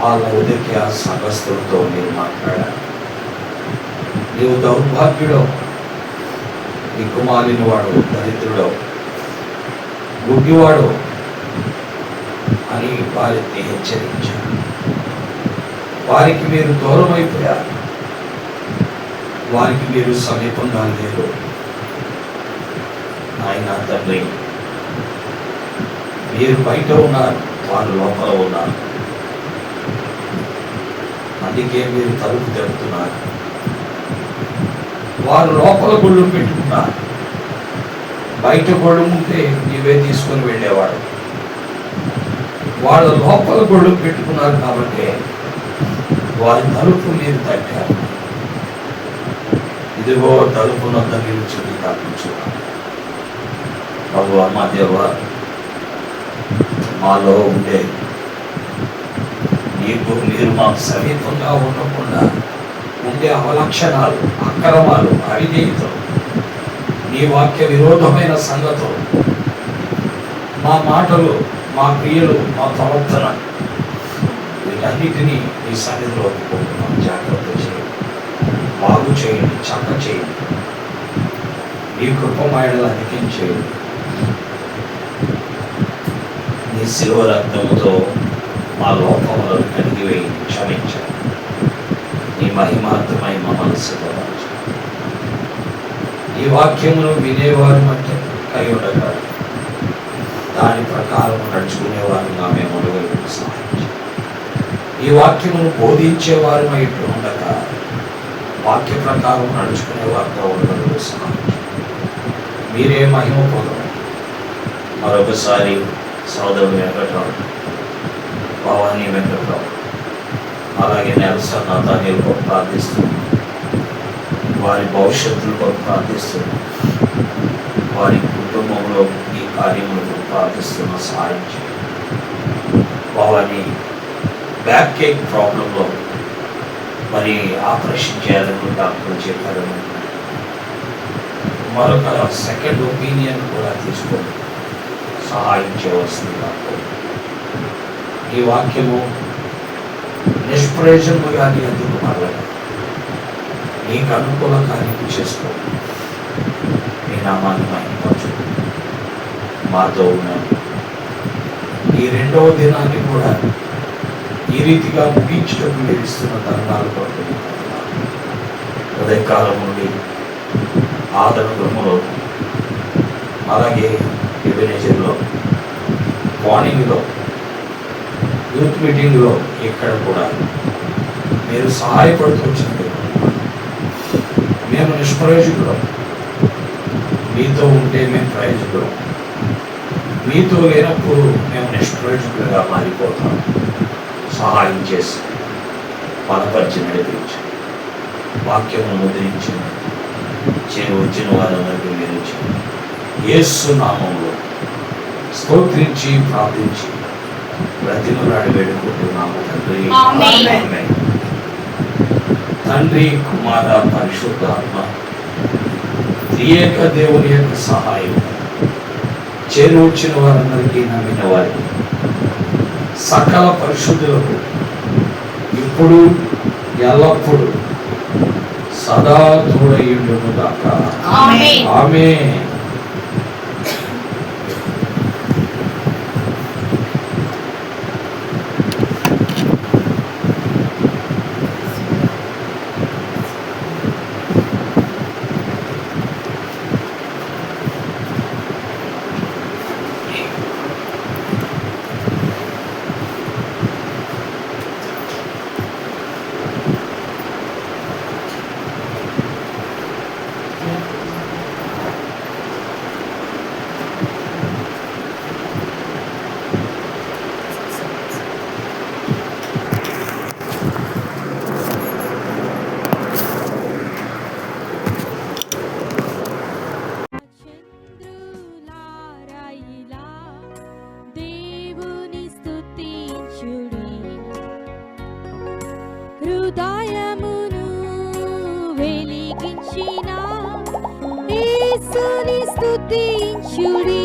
ఆ లౌకిక సంఘస్థులతో మీరు మాట్లాడారు. నీవు దౌర్భాగ్యుడవు, దిక్కుమాలిన వాడు, దరిద్రుడవు, గుడ్డివాడు అని వారిని హెచ్చరించారు. వారికి మీరు దూరం అయిపోయారు, వారికి మీరు సమీపంగా లేరు. ఆయన తండ్రి, మీరు బయట ఉన్నారు, వారు లోపల ఉన్నారు. అందుకే మీరు తలుపు తెరుతున్నారు. వారు లోపల గొళ్ళు పెట్టుకున్నారు, బయట గొళ్ళు ఉంటే నీవే తీసుకొని వెళ్ళేవాడు. వాళ్ళ లోపల గొళ్ళు పెట్టుకున్నారు కాబట్టి వారి తలుపు మీరు తట్టారు. ఇదిగో తలుపు నొద్ద నిలుచుని తప్పించున్నాను. ప్రభువా, మా దేవా, మాలో ఉండే మీరు మాకు సమీపంగా ఉండకుండా ఉండే అవలక్షణాలు, అక్రమాలు, అవిధేయతలు, నీ వాక్య విరోధమైన సంగతులు, మా మాటలు, మా క్రియలు, మా ప్రవర్తన, వీటన్నిటినీ నీ సన్నిధిలో ఒప్పుకుంటున్నాం. జాగ్రత్త చేయండి, బాగు చేయండి, చక్క చేయండి. నీ కృపమాయలు అధికం చేయండి. నీ శిలువ రక్తముతో మా లోపములను కడిగివేయండి, క్షమించండి. నీ మహిమార్థమై మమ్మల్ని సిద్ధపరచు. ఈ వాక్యమును వినేవారు అంటే కై ఉండగా దాని ప్రకారం నడుచుకునేవారుగా మేము ఉండగలుగుతాం. సహాయించండి. ఈ వాక్యమును బోధించేవారు ఇట్లు ఉండగా వాక్య ప్రకారం నడుచుకునేవారుగా ఉండగలుగుతాం. సహాయించండి. మీరే మహిమ పొందడం. మరొకసారి సోదరుడు వెంకట్రావు, భవానీ వెంకట్రావు, అలాగే నెల్సన్ నాథానీయుల కొరకు ప్రార్థిస్తున్నాం. వారి భవిష్యత్తుల కొరకు ప్రార్థిస్తున్నాం. వారి కుటుంబంలో ఈ కార్యములకు ప్రార్థిస్తున్న సహాయం చేయండి. భవానీ బ్యాక్ కేక్ ప్రాబ్లంలో మరి ఆపరేషన్ చేయాలని డాక్టర్లు చెప్పారు. మరొక సెకండ్ ఒపీనియన్ కూడా తీసుకొని సహాయం చేయవలసింది. ఈ వాక్యము నిష్ప్రయోజనముగా నీ అందుకు మరలగా నీకు అనుకూల కార్యం చేసుకో. నీ నామాన్ని మహిమపరచు. మాతో ఉన్నాను. ఈ రెండవ దినాన్ని కూడా ఈ రీతిగా ముగించటకు మీరు ఇస్తున్న తరుణాలు కొరకు ఉదయకాలం నుండి ఆదరణ గృహంలో, అలాగే ఎబెనేజర్లో, మార్నింగ్లో, యూత్ మీటింగ్లో, ఇక్కడ కూడా మీరు సహాయపడుతూ వచ్చినది. మేము నిష్ప్రయోజకులం. మీతో ఉంటే మేము ప్రయోజకులం. మీతో లేనప్పుడు మేము నిష్ప్రయోజకులుగా మారిపోతాం. సహాయం చేసి బలపరిచి నడిపించి వాక్యమును ముద్రించి వచ్చిన వారందరికీ మీరు యేసు నామములో స్తోత్రించి ప్రార్థించి బ్రతిమలాడి వేడుకుంటున్నాము తండ్రి. ఆమేన్. తండ్రి, కుమార, పరిశుద్ధాత్మ త్రియేక దేవుని యొక్క సహాయం చేరువచ్చిన వారందరికీ, నమ్మిన వారికి, సకల పరిశుద్ధులకు ఇప్పుడు ఎల్లప్పుడు సదా తోడయుండును గాక. ఆమేన్. ఆమేన్. హృదయమును వెలిగించిన యేసుని స్తుతించుడి